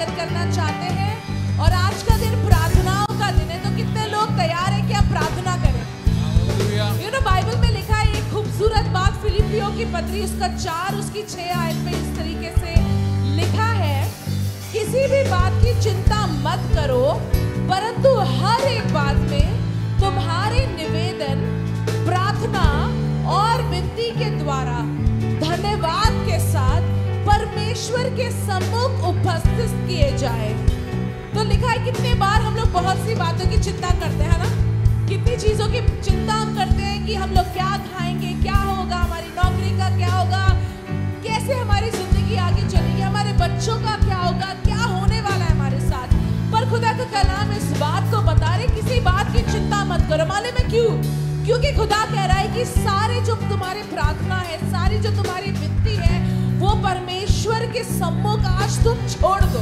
स्वागत करना चाहते हैं। और आज का दिन प्रार्थनाओं का दिन है, तो कितने लोग तैयार हैं कि हम प्रार्थना करें? यू नो बाइबल में लिखा है एक खूबसूरत बात, फिलिपियों की पत्री उसका 4 उसकी 6 आयत में इस तरीके से लिखा है, किसी भी बात की चिंता मत करो, परंतु हर एक बात में तुम्हारे निवेदन, प्रार्थना और विनती के द्वारा धन्यवाद के साथ परमेश्वर के सम्मुख उपस्थित किए जाए। तो लिखा है कितनी बार हम लोग बहुत सी बातों की चिंता करते हैं ना, कितनी चीजों की चिंता हम करते हैं कि हम लोग क्या खाएंगे, क्या होगा, हमारी नौकरी का क्या होगा, कैसे हमारी जिंदगी आगे चलेगी, हमारे बच्चों का क्या होगा, क्या होने वाला है हमारे साथ। पर खुदा का कलाम इस बात को बता रहे, किसी बात की चिंता मत करो। मालूम है क्यों? क्योंकि खुदा कह रहा है कि सारे जो तुम्हारी प्रार्थना है, सारी जो तुम्हारी विनती है, वो परमेश्वर के सम्मुख आज तुम छोड़ दो।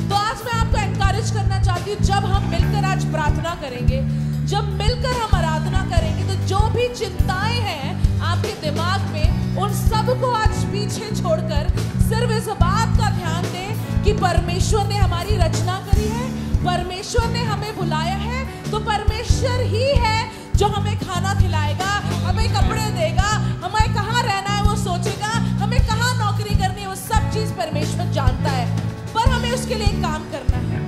तो आज मैं आपको एनकरेज करना चाहती हूँ, जब हम मिलकर आज प्रार्थना करेंगे, जब मिलकर हम आराधना करेंगे, तो जो भी चिंताएं हैं आपके दिमाग में, उन सब को आज पीछे छोड़कर सिर्फ इस बात का ध्यान दें कि परमेश्वर ने हमारी रचना करी है, परमेश्वर ने हमें बुलाया है, तो परमेश्वर ही है जो हमें खाना खिलाएगा, हमें कपड़े देगा, हमें कहाँ रहना है वो सोचेगा, हमें कहाँ नौकरी करनी है वो सब चीज परमेश्वर जानता है। पर हमें उसके लिए काम करना है,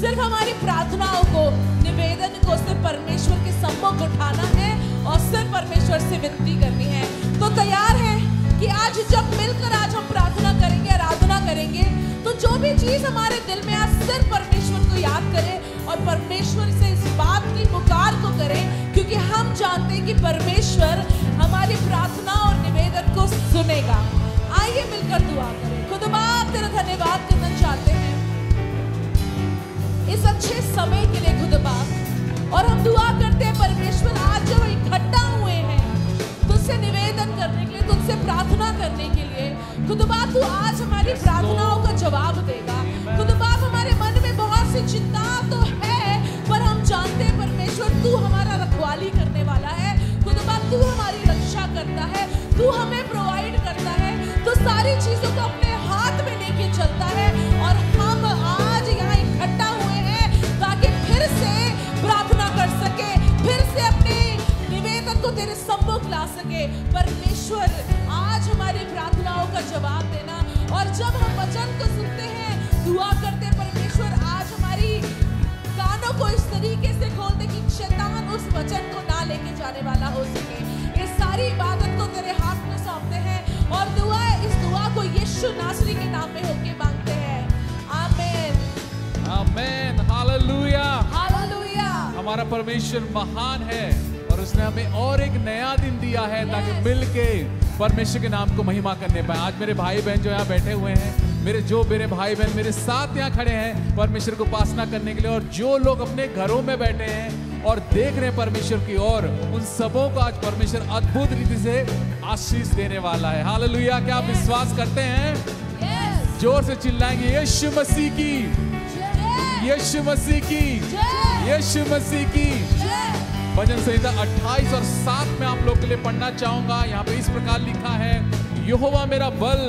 सिर्फ हमारी प्रार्थनाओं को, निवेदन को सिर्फ परमेश्वर के सम्मुख उठाना है और सिर्फ परमेश्वर से विनती करनी है। तो तैयार है कि आज जब मिलकर आज हम प्रार्थना करेंगे, आराधना करेंगे, तो जो भी चीज हमारे दिल में आज सिर्फ परमेश्वर को याद करें और परमेश्वर से इस बात की पुकार को करें, क्योंकि हम जानते हैं कि परमेश्वर हमारी प्रार्थना और निवेदन को सुनेगा। आइए मिलकर दुआ करें। खुदा तेरा धन्यवाद करना चाहते हैं इस अच्छे समय के लिए खुदा, और हम दुआ करते हैं परमेश्वर आज जब इकट्ठा हुए हैं तुझसे निवेदन करने के लिए, तुझसे प्रार्थना करने के लिए, खुदा तू आज हमारी प्रार्थनाओं का जवाब देगा। खुदा हमारे मन में बहुत सी चिंता तो है, पर हम जानते हैं परमेश्वर तू हमारा रखवाली करने वाला है, खुदा तू हमारी रक्षा करता है, तू हमें प्रोवाइड करता है, तो सारी चीजों को अपने हाथ में लेके चलता है। और हम आज यहाँ इकट्ठा हुए हैं ताकि फिर से प्रार्थना कर सके, फिर से अपने निवेदन को तेरे सम्मुख ला सके। परमेश्वर आज हमारी प्रार्थनाओं का जवाब देना, और जब हम वचन को सुनते हैं, दुआ करते हैं, परमेश्वर आज हमारी कानों को इस तरीके से खोल दे कि शैतान उस वचन को ना लेके जाने वाला हो सके। ये सारी इबादत को तेरे हाथ में सौंपते हैं और इस दुआ को यीशु नासरी के नाम में होके मांगते हैं। आमीन, आमीन, हालेलुया, हालेलुया। हमारा परमेश्वर महान है और उसने हमें और एक नया दिन दिया है ताकि मिलके परमेश्वर के नाम को महिमा करने पाए। आज मेरे भाई बहन जो यहाँ बैठे हुए हैं, मेरे भाई बहन मेरे साथ यहाँ खड़े हैं परमेश्वर को उपासना करने के लिए, और जो लोग अपने घरों में बैठे हैं और देख रहे हैं परमेश्वर की ओर, उन सबों को आज परमेश्वर अद्भुत रीति से आशीष देने वाला है। हालेलुया। क्या आप विश्वास करते हैं? जोर से चिल्लाएंगे, यीशु मसीह की, यीशु मसीह की, यीशु मसीह की। भजन संहिता 28 और 7 में आप लोग के लिए पढ़ना चाहूंगा। यहाँ पे इस प्रकार लिखा है, यहोवा मेरा बल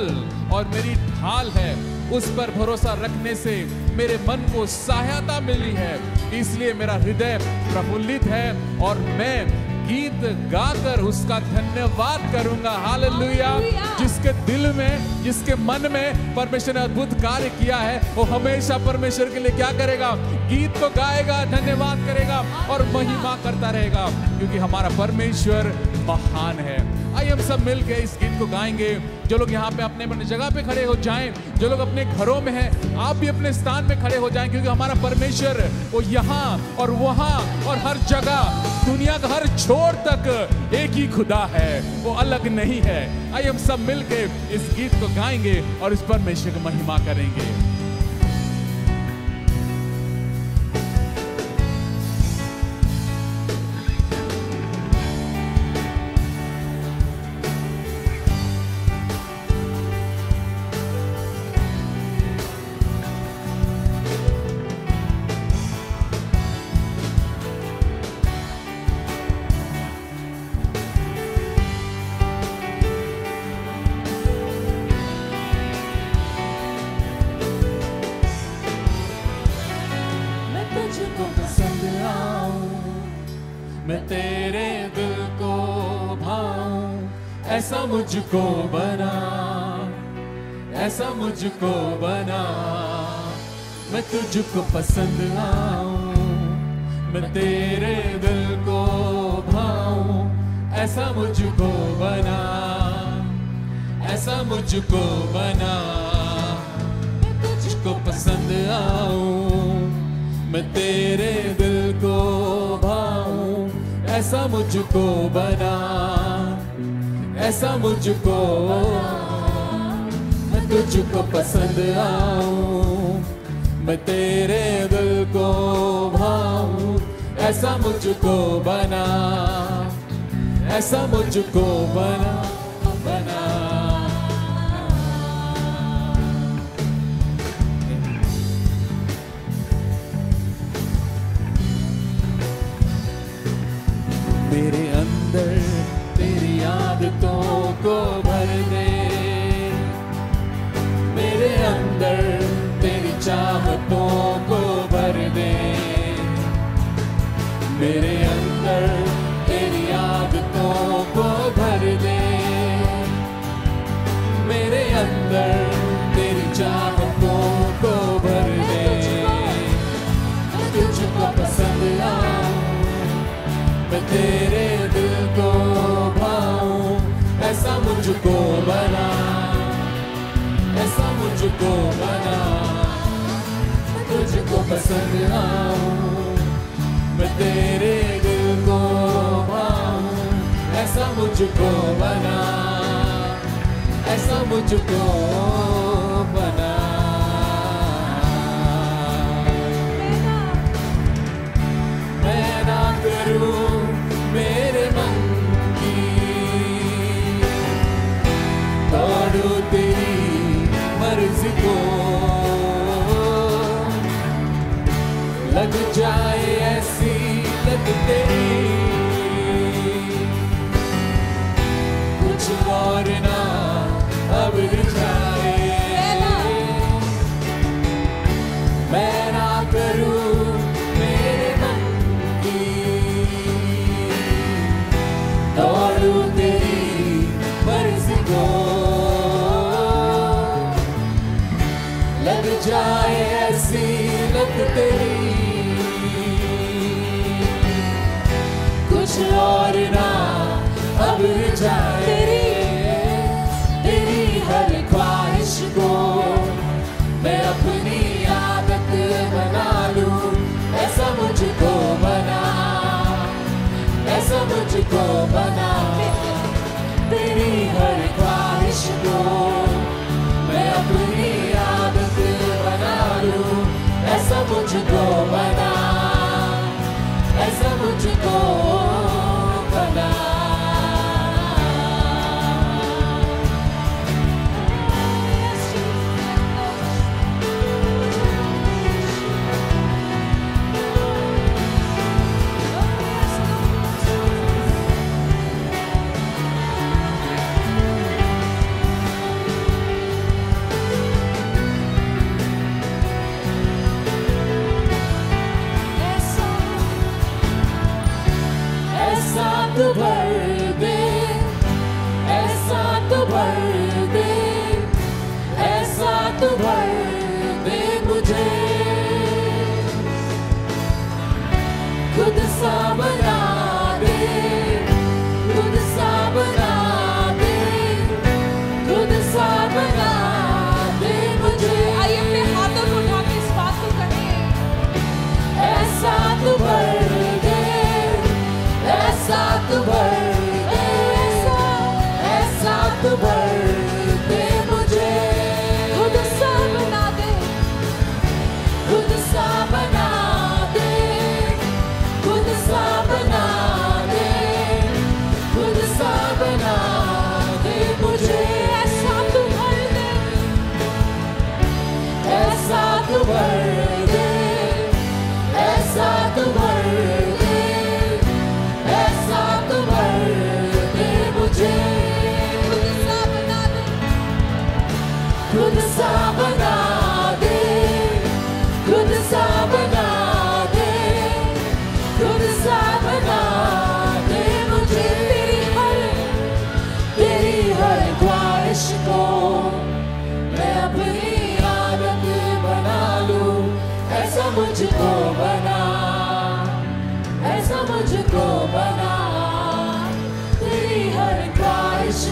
और मेरी ढाल है, उस पर भरोसा रखने से मेरे मन को सहायता मिली है, इसलिए मेरा हृदय प्रफुल्लित है और मैं गीत गाकर उसका धन्यवाद करूंगा। हालेलुया। जिसके दिल में, जिसके मन में परमेश्वर ने अद्भुत कार्य किया है, वो हमेशा परमेश्वर के लिए क्या करेगा? गीत को गाएगा, धन्यवाद करेगा और महिमा करता रहेगा, क्योंकि हमारा परमेश्वर महान है। आइए हम सब मिलकर इस गीत को गाएंगे। जो लोग यहाँ पे अपने अपने जगह पे खड़े हो जाएं, जो लोग अपने घरों में हैं, आप भी अपने स्थान में खड़े हो जाएं, क्योंकि हमारा परमेश्वर वो यहाँ और वहाँ और हर जगह, दुनिया का हर छोर तक एक ही खुदा है, वो अलग नहीं है। आइए हम सब मिलकर इस गीत को गाएंगे और इस परमेश्वर की महिमा करेंगे। मैं तेरे दिल को भाऊं, ऐसा मुझको बना, ऐसा मुझको बना, मैं तुझको पसंद आऊं, मैं तेरे दिल को भाऊं, ऐसा मुझको बना, ऐसा मुझको बना, मैं तुझको पसंद आऊं, मैं तेरे दिल को भाऊं, ऐसा मुझको बना, ऐसा मुझको, मैं तुझको पसंद आऊं, मैं तेरे दिल को भाऊं, ऐसा मुझको बना, ऐसा मुझको बना, बना। मेरे अंदर तेरी आदतों को भर दे, मेरे अंदर तेरी चाहतों को भर दे, मेरे अंदर तेरी आदतों को भर दे, मेरे अंदर तेरी चाहतों को भर दे, मैं तुझको पसंद आऊं, मैं तेरे दिल को भाऊं, ऐसा मुझको बना, ऐसा मुझको बना, मैं तुझको पसंद आऊं, मैं तेरे दिल को भाऊं, ऐसा मुझको बना, ऐसा मुझको बना। मैं ना करूं मेरे मन की, दौड़ूं तेरी मर्जी को, लग जाए ऐसी लग तेरी, कुछ और ना अब जाए, मैं ना करूं मेरे मन की, दौड़ूं तेरी मर्जी को, लग जाए ऐसी लग तेरी, कुछ और ना अब जाए, तेरी हर ख्वाहिश को मैं अपनी आदत बना लूं, ऐसा मुझको बना, ऐसा मुझको बना, तेरी हर ख्वाहिश को मैं अपनी आदत बना लूं, ऐसा मुझको बना, ऐसा मुझको बना।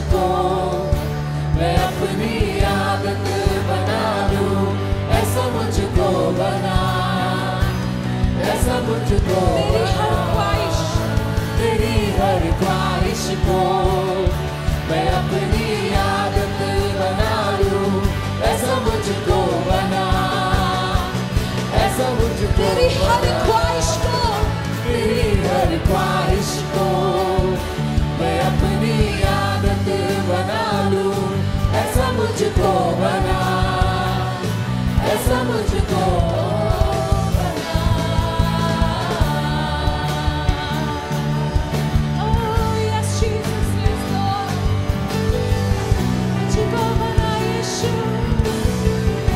मुझको, मैं अपनी आदत बना लूं, ऐसा मुझको बना, ऐसा मुझको तेरी हर ख्वाहिश को मैं अपनी आदत बना लूं, ऐसा मुझको बना, ऐसा मुझको तेरी हर ख्वाहिश को, तेरी हर ख्वाहिश को मैं अपनी आदत बना लूं, ऐसा मुझको बना, ऐसा मुझको बना। Oh yes Jesus, yes Lord, मुझको बना यीशु,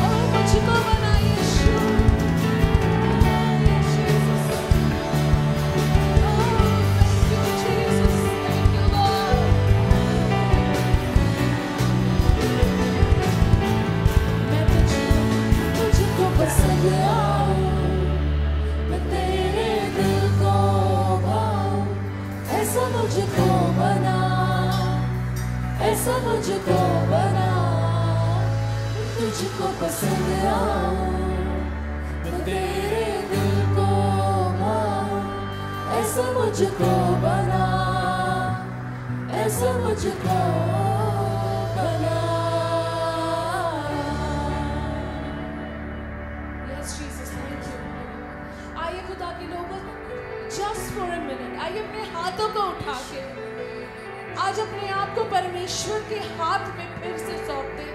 oh मुझको बना यीशु, oh yes Jesus, oh thank you Jesus, thank you Lord। मैं तुझको पसंद आऊं, मैं तेरे दिल को भाऊं, ऐसा मुझको बना, ऐसा मुझको बना, तुझको पसंद आऊं, मैं तेरे दिल को भाऊं, ऐसा मुझको बना, ऐसा मुझको बना। Yes, Jesus, thank you. आइए खुदा के लोगों, just for a minute, आइए अपने हाथों को उठा के आज अपने आप को परमेश्वर के हाथ में फिर से सौंप दें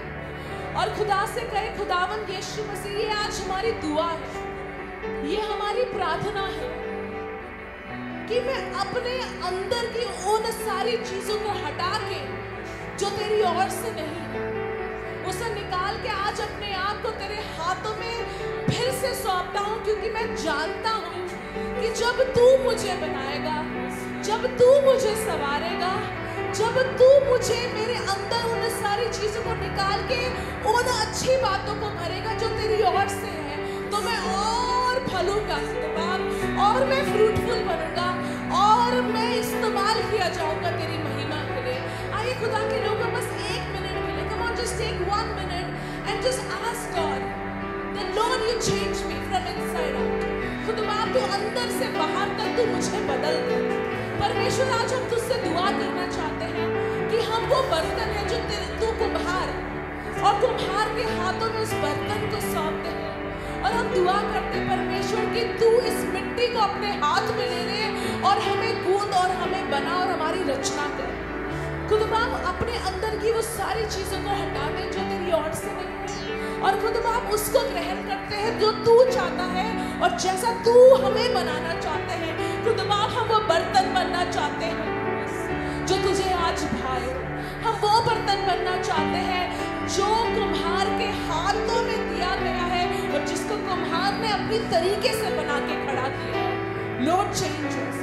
और खुदा से कहे, खुदावन यीशु मसीह, ये आज हमारी दुआ है, ये हमारी प्रार्थना है कि मैं अपने अंदर की उन सारी चीजों को हटा के जो तेरी ओर से नहीं है, उसे निकाल के आज अपने आप को तेरे हाथों में फिर से सौंपता हूँ, क्योंकि मैं जानता हूँ कि जब तू मुझे बनाएगा, जब तू मुझे संवारेगा, जब तू मुझे मेरे अंदर उन सारी चीजों को निकाल के उन अच्छी बातों को भरेगा जो तेरी ओर से है, तो मैं और फलूंगा बाप, और मैं फ्रूटफुल बनूंगा, और मैं इस्तेमाल किया जाऊंगा तेरी महिमा के लिए। आइए खुदा के लोगों, बस एक मिनट के लिए, come on, just take 1 minute and just ask God that Lord you change me from inside out। खुदा बाप, तू अंदर से बाहर तक तू मुझे बदल दे। परमेश्वर, आज हम तुझसे दुआ करना चाहते हैं कि हम वो बर्तन है जो तू कुम्हार और कुम्हार के हाथों में उस बर्तन को सौंपते हैं, और हम दुआ करते हैं परमेश्वर कि तू इस मिट्टी को अपने हाथ में ले ले और हमें गूंद और हमें बना और हमारी रचना कर। खुदा बाप, अपने अंदर की वो सारी चीजों को हटा दे जो तेरी ओर से नहीं है, और खुदा बाप उसको ग्रहण करते हैं जो तू चाहता है और जैसा तू हमें बनाना चाहते हैं। खुदा बाप, हम वो बर्तन बनना चाहते हैं जो तुझे आज भाए, हम वो बर्तन बनना चाहते हैं जो कुम्हार के हाथों में दिया गया है और जिसको कुम्हार ने अपनी तरीके से बना के खड़ा किया है। लॉर्ड चेंज अस।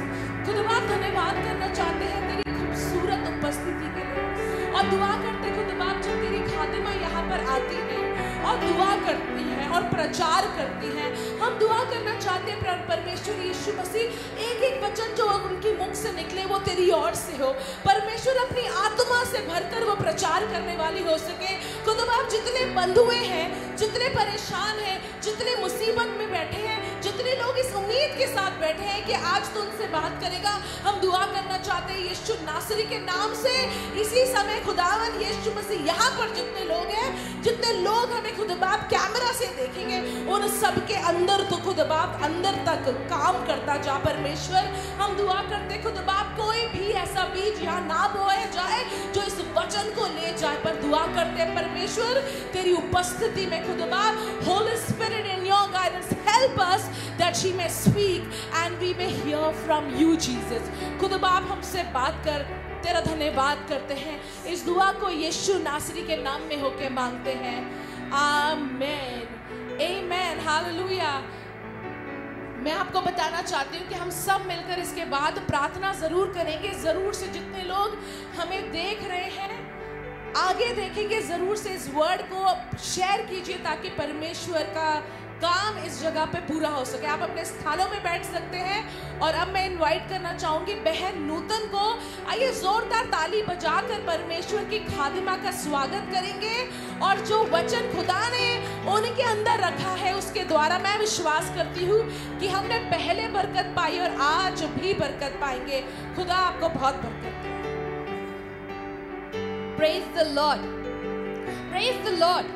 खुदा बाप, धन्यवाद करना चाहते हैं तेरी खूबसूरत उपस्थिति के लिए, और दुआ करते खुदा बाप, जब तेरी खादिमा यहाँ पर आती है और दुआ करती है और प्रचार करती है, हम दुआ करना चाहते हैं परमेश्वर यीशु मसीह, एक एक वचन जो उनकी मुख से निकले वो तेरी ओर से हो। परमेश्वर, अपनी आत्मा से भरकर वो प्रचार करने वाली हो सके। खुदा बाप, जितने बंधुए हैं, जितने परेशान हैं, जितने मुसीबत में बैठे हैं, जितने लोग इस उम्मीद के साथ बैठे हैं कि आज तो उनसे बात करेगा, हम दुआ करना चाहते हैं यीशु नासरी के नाम से। इसी समय खुदावन यीशु मसीह, यहाँ पर जितने लोग हैं, जितने लोग हमें खुदा बाप कैमरा से देखेंगे, उन सब के अंदर तो खुदा बाप अंदर तक काम करता जा। परमेश्वर, हम दुआ करते खुदा बाप, कोई भी ऐसा बीज यहाँ ना बोया जाए जो इस वचन को ले जाए, पर दुआ करते हैं परमेश्वर तेरी उपस्थिति में खुदा बाप, Holy Spirit in your guidance help us that she may speak and we may hear from you Jesus. खुदा बाप, हमसे बात कर, तेरा धन्यवाद करते हैं। इस दुआ को यीशु नासरी के नाम में होके मांगते हैं, आमीन, आमीन, हालेलुया। मैं आपको बताना चाहती हूँ कि हम सब मिलकर इसके बाद प्रार्थना जरूर करेंगे। जरूर से जितने लोग हमें देख रहे हैं, आगे देखेंगे, जरूर से इस वर्ड को शेयर कीजिए ताकि परमेश्वर का काम इस जगह पे पूरा हो सके। आप अपने स्थानों में बैठ सकते हैं और अब मैं इनवाइट करना चाहूंगी बहन नूतन को। आइए जोरदार ताली बजाकर परमेश्वर की खादिमा का स्वागत करेंगे और जो वचन खुदा ने उनके अंदर रखा है उसके द्वारा मैं विश्वास करती हूँ कि हमने पहले बरकत पाई और आज भी बरकत पाएंगे। खुदा आपको बहुत बरकत दे। Praise the lord, praise the lord.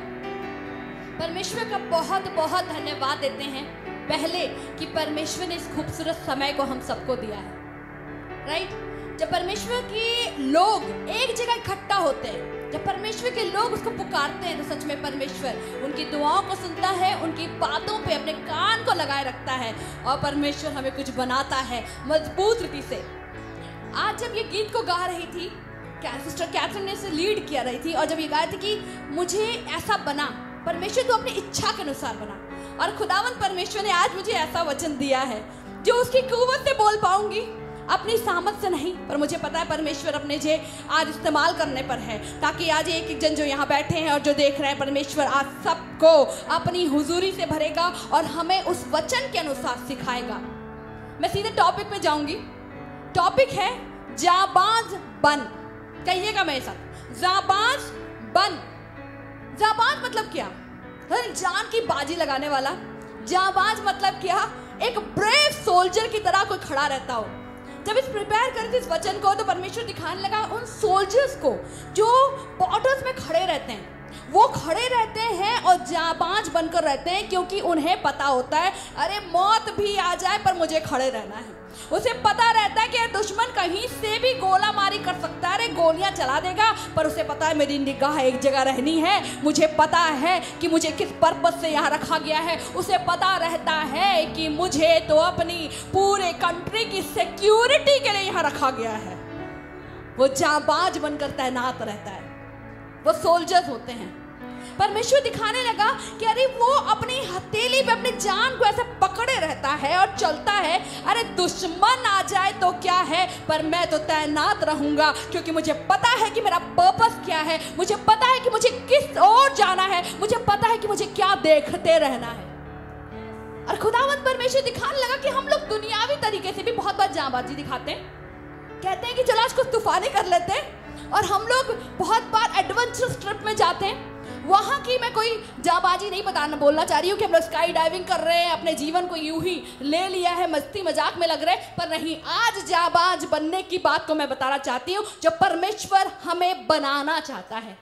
परमेश्वर का बहुत बहुत धन्यवाद देते हैं पहले कि परमेश्वर ने इस खूबसूरत समय को हम सबको दिया है। राइट, जब परमेश्वर के लोग एक जगह इकट्ठा होते हैं, जब परमेश्वर के लोग उसको पुकारते हैं, तो सच में परमेश्वर उनकी दुआओं को सुनता है, उनकी बातों पे अपने कान को लगाए रखता है और परमेश्वर हमें कुछ बनाता है मजबूत रीति से। आज जब ये गीत को गा रही थी, सिस्टर कैथरीन ने इसे लीड किया रही थी, और जब ये गाया थी कि मुझे ऐसा बना, परमेश्वर तो अपनी इच्छा के अनुसार बना, और खुदावंद परमेश्वर ने आज मुझे ऐसा वचन दिया है जो उसकी कुव्वत से बोल पाऊंगी, अपनी सामत से नहीं, पर मुझे पता है परमेश्वर अपने जे आज इस्तेमाल करने पर है, ताकि आज एक एक जन जो यहाँ बैठे हैं और जो देख रहे हैं, परमेश्वर आज सबको अपनी हुजूरी से भरेगा और हमें उस वचन के अनुसार सिखाएगा। मैं सीधे टॉपिक पे जाऊंगी। टॉपिक है जाबाज बन। कहिएगा मेरे साथ, जाबाज बन। जाबाज मतलब क्या? जान की बाजी लगाने वाला। जाबाज मतलब क्या? एक ब्रेव सोल्जर की तरह कोई खड़ा रहता हो। जब इस प्रिपेयर कर इस वचन को, तो परमेश्वर दिखाने लगा उन सोल्जर्स को जो बॉर्डर्स में खड़े रहते हैं। वो खड़े रहते हैं और जाबाज बनकर रहते हैं, क्योंकि उन्हें पता होता है अरे मौत भी आ जाए पर मुझे खड़े रहना है। उसे पता रहता है कि दुश्मन कहीं से भी गोला मारी कर सकता है, अरे गोलियां चला देगा, पर उसे पता है मेरी निगाह एक जगह रहनी है। मुझे पता है कि मुझे किस पर्पस से यहाँ रखा गया है। उसे पता रहता है कि मुझे तो अपनी पूरे कंट्री की सिक्योरिटी के लिए यहाँ रखा गया है। वो जाबाज बनकर तैनात रहता है। वो सोल्जर्स होते हैं। परमेश्वर दिखाने लगा कि अरे वो अपनी हथेली पे अपनी जान को ऐसे पकड़े रहता है और चलता है, अरे दुश्मन आ जाए तो क्या है, पर मैं तो तैनात रहूंगा, क्योंकि मुझे पता है कि मेरा पर्पस क्या है, मुझे पता है कि मुझे किस ओर जाना है, मुझे पता है कि मुझे क्या देखते रहना है। और खुदावंद परमेश्वर दिखाने लगा कि हम लोग दुनियावी तरीके से भी बहुत बार जाबाजी दिखाते हैं, कहते हैं कि चलो आज कुछ तूफानी कर लेते हैं, और हम लोग बहुत बार एडवेंचरस ट्रिप में जाते हैं। वहाँ की मैं कोई जाबाजी नहीं बोलना चाह रही हूँ कि हम लोग स्काई डाइविंग कर रहे हैं, अपने जीवन को यूं ही ले लिया है, मस्ती मजाक में लग रहे, पर नहीं, आज जाबाज बनने की बात को मैं बताना चाहती हूँ जो परमेश्वर हमें बनाना चाहता है।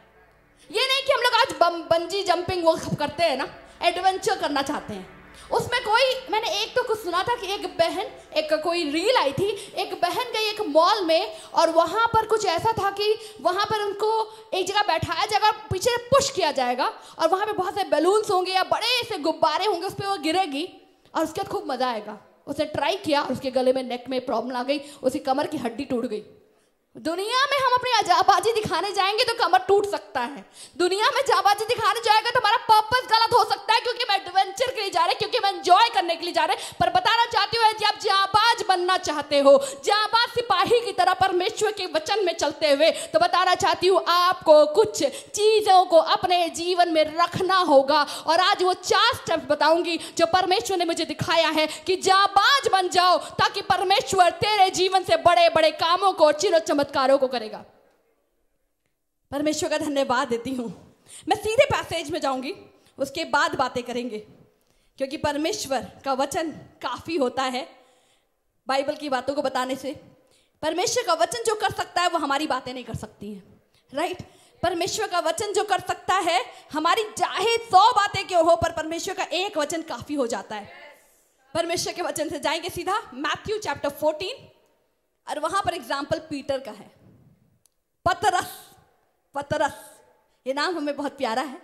ये नहीं कि हम लोग आज बंजी जंपिंग वो सब करते हैं ना, एडवेंचर करना चाहते हैं। उसमें कोई, मैंने एक तो कुछ सुना था कि एक बहन, एक कोई रील आई थी, एक बहन गई एक मॉल में, और वहाँ पर कुछ ऐसा था कि वहाँ पर उनको एक जगह बैठाया जाएगा, पीछे पुश किया जाएगा, और वहाँ पे बहुत से बैलून्स होंगे या बड़े से गुब्बारे होंगे, उस पर वो गिरेगी और उसके बाद खूब मजा आएगा। उसने ट्राई किया और उसके गले में, नेक में प्रॉब्लम आ गई, उसकी कमर की हड्डी टूट गई। दुनिया में हम अपनी जाबाजी दिखाने जाएंगे तो कमर टूट सकता है। दुनिया में जाबाजी दिखाने जाएगा तो हमारा पर्पस गलत हो सकता है, क्योंकि मैं एडवेंचर के लिए जा रहे, क्योंकि मैं एंजॉय करने के लिए जा रहे। पर बताना चाहती हूँ कि आप जाबाज बनना चाहते हो, जाबाज सिपाही की तरह परमेश्वर के वचन में चलते हुए, तो बताना चाहती हूँ आपको कुछ चीजों को अपने जीवन में रखना होगा। और आज वो 4 स्टेप्स बताऊंगी जो परमेश्वर ने मुझे दिखाया है कि जाबाज बन जाओ, ताकि परमेश्वर तेरे जीवन से बड़े बड़े कामों को, चिन्ह चमत्कारों को करेगा। परमेश्वर का धन्यवाद देती हूं। मैं सीधे पैसेज में जाऊंगी, उसके बाद बातें करेंगे, क्योंकि परमेश्वर का वचन काफी होता है बाइबल की बातों को बताने से। परमेश्वर का वचन जो कर सकता है वो हमारी बातें नहीं कर सकती है, राइट। परमेश्वर का वचन जो कर सकता है, हमारी चाहे 100 बातें क्यों हो, पर परमेश्वर का एक वचन काफी हो जाता है। परमेश्वर के वचन से जाएंगे सीधा मैथ्यू चैप्टर 14, और वहां पर एग्जाम्पल पीटर का है। पतरस, ये नाम हमें बहुत प्यारा है।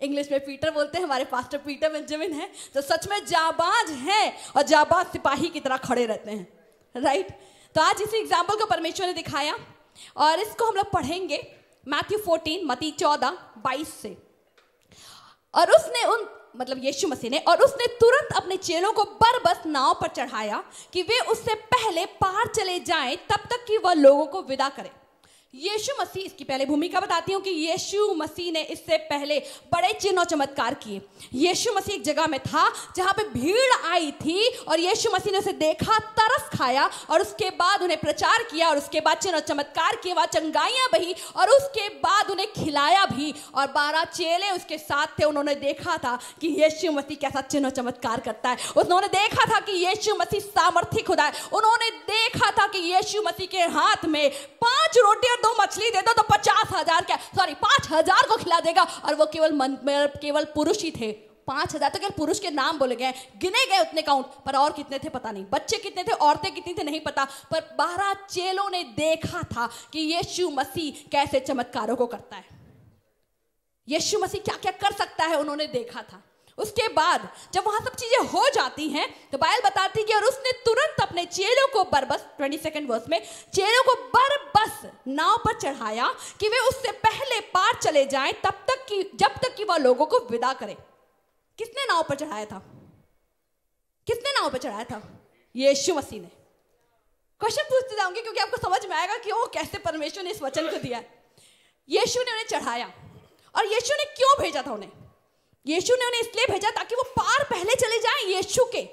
इंग्लिश में पीटर बोलते हैं, हमारे पास्टर पीटर बेंजामिन है, जो सच में जाबाज हैं और जाबाज सिपाही की तरह खड़े रहते हैं, राइट। तो आज इसी एग्जाम्पल को परमेश्वर ने दिखाया, और इसको हम लोग पढ़ेंगे मैथ्यू 14, मत्ती 14:22 से। और उसने यीशु मसीह ने, और उसने तुरंत अपने चेलों को बरबस नाव पर चढ़ाया कि वे उससे पहले पार चले जाएं, तब तक कि वह लोगों को विदा करे। यीशु मसीह, इसकी पहले भूमिका बताती हूँ कि यीशु मसीह ने इससे पहले बड़े चिन्ह और चमत्कार किए। यीशु मसीह एक जगह में था जहाँ पे भीड़ आई थी और यीशु मसीह ने उसे देखा, तरस खाया और उसके बाद उन्हें प्रचार किया और उसके बाद चिन्ह और चमत्कार किए, वहाँ चंगाइयाँ बही और उसके बाद उन्हें खिलाया भी। और 12 चेले उसके साथ थे। उन्होंने देखा था कि यीशु मसीह कैसा चिन्ह और चमत्कार करता है। उन्होंने देखा था कि यीशु मसीह सामर्थी खुदा है। उन्होंने देखा था कि यीशु मसीह के हाथ में 5 रोटी और 2 मछली दे दो तो 5,000 को खिला देगा। और वो केवल पुरुष ही थे। 5,000 तो केवल पुरुष के नाम बोले गए, गिने गए उतने काउंट, पर और कितने थे पता नहीं, बच्चे कितने थे, औरतें कितनी थे नहीं पता। पर 12 चेलों ने देखा था कि यीशु मसीह कैसे चमत्कारों को करता है, यीशु मसीह क्या क्या कर सकता है, उन्होंने देखा था। उसके बाद जब वहां सब चीजें हो जाती हैं तो बाइबल बताती है कि और उसने तुरंत अपने चेलों को बरबस, 22 वर्ष में, चेलों को बरबस नाव पर चढ़ाया कि वे उससे पहले पार चले जाएं जब तक कि वह लोगों को विदा करे। किसने नाव पर चढ़ाया था? किसने नाव पर चढ़ाया था? यीशु मसीह ने। क्वेश्चन पूछते जाऊंगी क्योंकि आपको समझ में आएगा कि वो कैसे परमेश्वर ने इस वचन को दिया है। यीशु ने उन्हें चढ़ाया और यीशु ने क्यों भेजा था उन्हें? यीशु ने उन्हें इसलिए भेजा ताकि वो पार पहले चले जाएं यीशु के,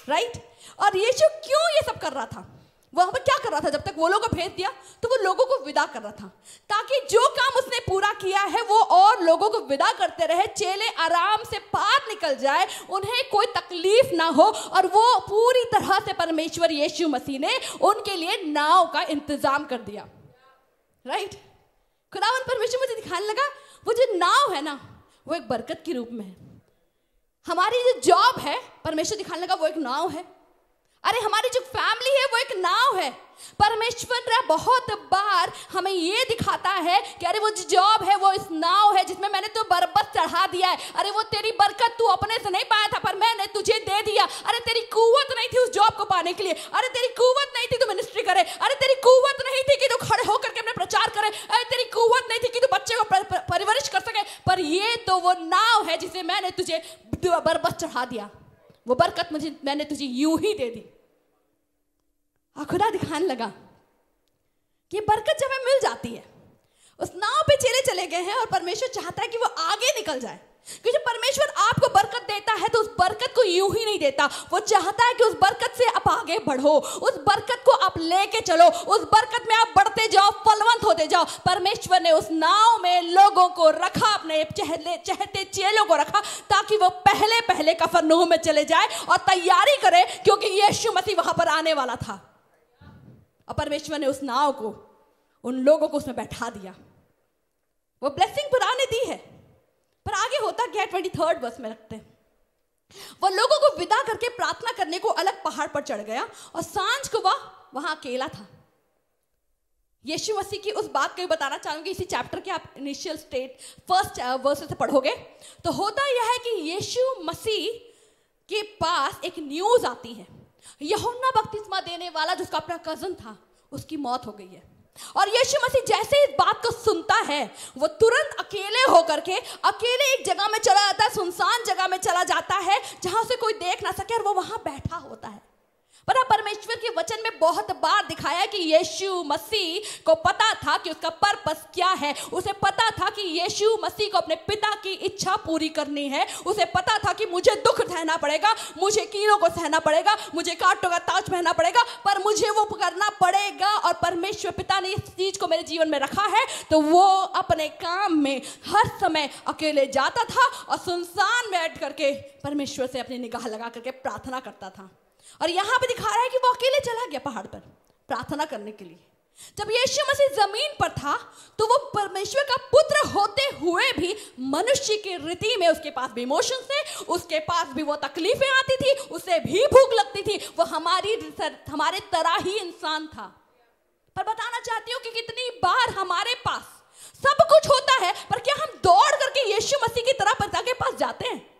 राइट। और यीशु क्यों ये सब कर रहा था? वहां पर क्या कर रहा था? जब तक वो लोगों को भेज दिया तो वो लोगों को विदा कर रहा था ताकि जो काम उसने पूरा किया है वो और लोगों को विदा करते रहे, चेले आराम से पार निकल जाए, उन्हें कोई तकलीफ ना हो। और वो पूरी तरह से परमेश्वर यीशु मसीह ने उनके लिए नाव का इंतजाम कर दिया, राइट। खुदावंद परमेश्वर मुझे दिखाने लगा वो जो नाव है ना वो एक बरकत के रूप में है। हमारी जो जॉब है, परमेश्वर दिखाने लगा, वो एक नाव है। अरे हमारी जो फैमिली है वो एक नाव है। परमेश्वर बहुत बार हमें ये दिखाता है कि अरे वो जो जॉब है वो इस नाव है जिसमें मैंने तो बरबस चढ़ा दिया है। अरे वो तेरी बरकत तू अपने से नहीं पाया था पर मैंने तुझे दे दिया। अरे तेरी कुव्वत नहीं थी उस जॉब को पाने के लिए, अरे तेरी कुव्वत नहीं थी तू मिनिस्ट्री करे, अरे तेरी कुव्वत नहीं थी कि तू खड़े होकर के अपने प्रचार करे, अरे तेरी कुव्वत नहीं थी कि तू बच्चे को परवरिश कर सके, पर ये तो वो नाव है जिसे मैंने तुझे बरबस चढ़ा दिया। वो बरकत मैंने तुझे यूं ही दे दी। और खुदा दिखाने लगा कि बरकत जब हमें मिल जाती है, उस नाव पे चेले चले गए हैं और परमेश्वर चाहता है कि वो आगे निकल जाए। क्योंकि जब परमेश्वर आपको बरकत देता है तो उस बरकत को यूं ही नहीं देता, वो चाहता है कि उस बरकत से आप आगे बढ़ो, उस बरकत को आप लेके चलो, उस बरकत में आप बढ़ते जाओ, फलवंत होते जाओ। परमेश्वर ने उस नाव में लोगों को रखा, अपने चहते चेलों को रखा ताकि वो पहले पहले कफरनहूम में चले जाए और तैयारी करे, क्योंकि यीशु मसीह वहां पर आने वाला था। और परमेश्वर ने उस नाव को, उन लोगों को उसमें बैठा दिया। वो ब्लेसिंग पुराने दी है, पर आगे होता क्या? 23 वर्ष में रखते हैं। वो लोगों को विदा करके प्रार्थना करने को अलग पहाड़ पर चढ़ गया और सांझ को वह वहां अकेला था। यीशु मसीह की उस बात को बताना चाहूंगी। इसी चैप्टर के आप इनिशियल फर्स्ट वर्स से पढ़ोगे तो होता यह है कि यीशु मसीह के पास एक न्यूज आती है। यूहन्ना बपतिस्मा देने वाला जिसका अपना कजन था, उसकी मौत हो गई है। और यीशु मसीह जैसे इस बात को सुनता है वो तुरंत अकेले होकर के अकेले एक जगह में चला जाता है, सुनसान जगह में चला जाता है जहां से कोई देख ना सके, और वो वहां बैठा होता है। पर परमेश्वर के वचन में बहुत बार दिखाया कि यीशु मसीह को पता था कि उसका पर्पस क्या है। उसे पता था कि यीशु मसीह को अपने पिता की इच्छा पूरी करनी है। उसे पता था कि मुझे दुख सहना पड़ेगा, मुझे कीड़ों को सहना पड़ेगा, मुझे कांटों का ताज पहनना पड़ेगा, पर मुझे वो करना पड़ेगा। और परमेश्वर पिता ने इस चीज को मेरे जीवन में रखा है, तो वो अपने काम में हर समय अकेले जाता था और सुनसान बैठ करके परमेश्वर से अपनी निगाह लगा करके प्रार्थना करता था। और यहां पे दिखा रहा है कि वो अकेले चला गया पहाड़ पर प्रार्थना करने के लिए। जब यीशु मसीह जमीन पर था तो वो परमेश्वर का पुत्र होते हुए भी मनुष्य की रीति में उसके पास भी इमोशंस थे, उसके पास भी वो तकलीफें आती थी, उसे भी भूख लगती थी। वो हमारे तरह ही इंसान था। पर बताना चाहती हूँ कि कितनी बार हमारे पास सब कुछ होता है, पर क्या हम दौड़ करके यीशु मसीह की तरह पिता के पास जाते हैं?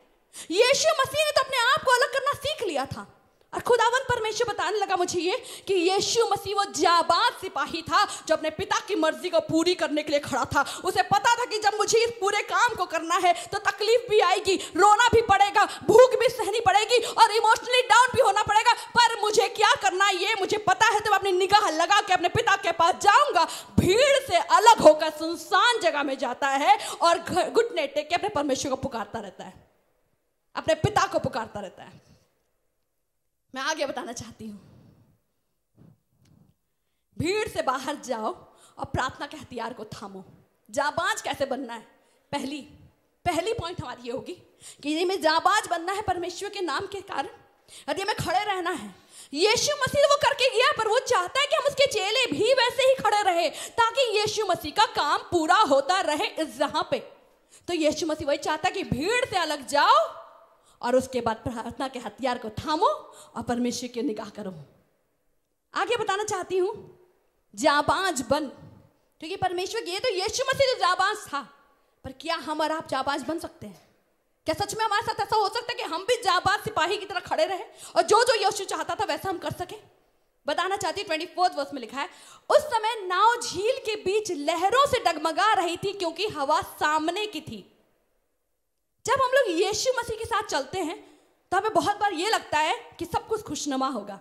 यीशु मसीह ने तो अपने आप को अलग करना सीख लिया था। और खुदावंद परमेश्वर परमेश्वर बताने लगा मुझे ये कि यीशु मसीह वो जाबाज सिपाही था जो अपने पिता की मर्जी को पूरी करने के लिए खड़ा था। उसे पता था कि जब मुझे इस पूरे काम को करना है तो तकलीफ भी आएगी, रोना भी पड़ेगा, भूख भी सहनी पड़ेगी और इमोशनली डाउन भी होना पड़ेगा, पर मुझे क्या करना ये मुझे पता है। तो मैं अपनी निगाह लगा के अपने पिता के पास जाऊंगा। भीड़ से अलग होकर सुनसान जगह में जाता है और घुटने टेक के अपने परमेश्वर को पुकारता रहता है, अपने पिता को पुकारता रहता है। मैं आगे बताना चाहती हूं, भीड़ से बाहर जाओ और प्रार्थना के हथियार को थामो। जाबाज कैसे बनना है? पहली पॉइंट हमारी ये होगी कि यदि हमें जाबाज बनना है परमेश्वर के नाम के कारण, यदि हमें खड़े रहना है, यीशु मसीह वो करके गया, पर वो चाहता है कि हम उसके चेले भी वैसे ही खड़े रहे ताकि यीशु मसीह का काम पूरा होता रहे इस जहां पे। तो यीशु मसीह वही चाहता है कि भीड़ से अलग जाओ और उसके बाद प्रार्थना के हथियार को थामो और परमेश्वर की निगाह करो। आगे बताना चाहती हूं, जाबाज बन, क्योंकि परमेश्वर ये तो यीशु मसीह जो जाबाज था, पर क्या हम और आप जाबाज बन सकते हैं? क्या सच में हमारे साथ ऐसा हो सकता है कि हम भी जाबाज सिपाही की तरह खड़े रहे और जो जो यीशु चाहता था वैसा हम कर सके? बताना चाहती हूँ, 24 वर्ष में लिखा है, उस समय नाव झील के बीच लहरों से डगमगा रही थी क्योंकि हवा सामने की थी। जब हम लोग यीशु मसीह के साथ चलते हैं तो हमें बहुत बार ये लगता है कि सब कुछ खुशनुमा होगा,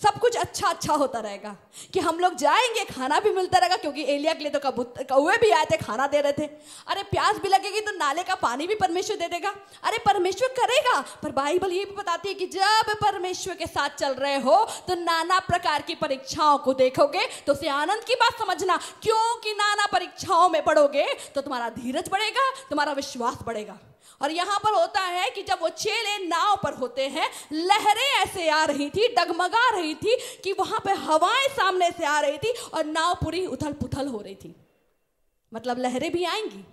सब कुछ अच्छा होता रहेगा, कि हम लोग जाएंगे खाना भी मिलता रहेगा, क्योंकि एलिया के लिए तो कौवे भी आए थे, खाना दे रहे थे। अरे प्यास भी लगेगी तो नाले का पानी भी परमेश्वर दे देगा। अरे परमेश्वर करेगा। पर बाइबल ये भी बताती है कि जब परमेश्वर के साथ चल रहे हो तो नाना प्रकार की परीक्षाओं को देखोगे तो उसे आनंद की बात समझना, क्योंकि नाना परीक्षाओं में पड़ोगे तो तुम्हारा धीरज बढ़ेगा, तुम्हारा विश्वास बढ़ेगा। और यहां पर होता है कि जब वो चेले नाव पर होते हैं, लहरें ऐसे आ रही थी, डगमगा रही थी कि वहां पे हवाएं सामने से आ रही थी और नाव पूरी उथल पुथल हो रही थी। मतलब लहरें भी आएंगी।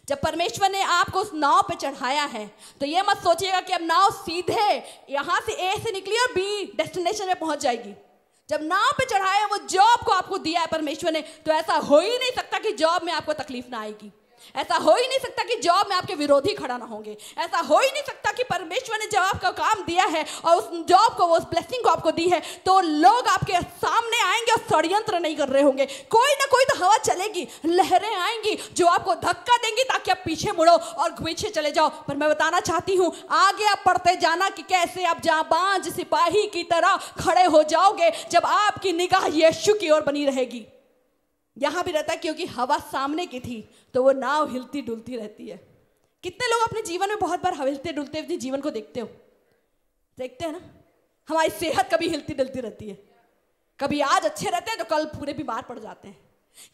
जब परमेश्वर ने आपको उस नाव पे चढ़ाया है तो ये मत सोचिएगा कि अब नाव सीधे यहां से ए से निकली और बी डेस्टिनेशन में पहुंच जाएगी। जब नाव पे चढ़ाया, वो जॉब को आपको दिया है परमेश्वर ने, तो ऐसा हो ही नहीं सकता कि जॉब में आपको तकलीफ ना आएगी। ऐसा हो ही नहीं सकता कि जॉब में आपके विरोधी खड़ा ना होंगे। ऐसा हो ही नहीं सकता कि परमेश्वर ने जब आपका काम दिया है और उस जॉब को, उस ब्लेसिंग को आपको दी है, तो लोग आपके सामने आएंगे और षड्यंत्र नहीं कर रहे होंगे। कोई ना कोई तो हवा चलेगी, लहरें आएंगी जो आपको धक्का देंगी ताकि आप पीछे मुड़ो और पीछे चले जाओ। पर मैं बताना चाहती हूँ, आगे आप पढ़ते जाना कि कैसे आप जाबाज सिपाही की तरह खड़े हो जाओगे जब आपकी निगाह यीशु की ओर बनी रहेगी। यहां भी रहता है क्योंकि हवा सामने की थी तो वो नाव हिलती डुलती रहती है। कितने लोग अपने जीवन में बहुत बार हिलते डुलते अपने जीवन को देखते हैं ना? हमारी सेहत कभी हिलती डुलती रहती है, कभी आज अच्छे रहते हैं तो कल पूरे बीमार पड़ जाते हैं।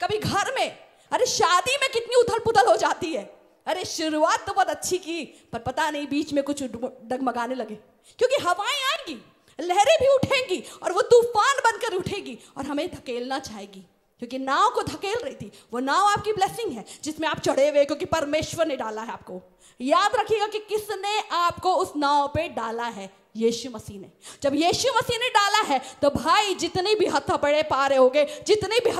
कभी घर में, अरे शादी में कितनी उथल पुथल हो जाती है। अरे शुरुआत तो बहुत अच्छी की, पर पता नहीं बीच में कुछ डगमगाने लगे, क्योंकि हवाएं आएंगी, लहरें भी उठेंगी और वो तूफान बनकर उठेगी और हमें धकेलना चाहेगी, क्योंकि नाव को धकेल रही थी। वो नाव आपकी ब्लेसिंग है जिसमें आप चढ़े हुए, क्योंकि परमेश्वर ने डाला है आपको। याद रखिएगा कि किसने आपको उस नाव पे डाला है? यीशु मसीह ने। जब यीशु मसीह ने डाला है तो भाई जितनी भी हथकड़े पा रहे होंगे, जितने भी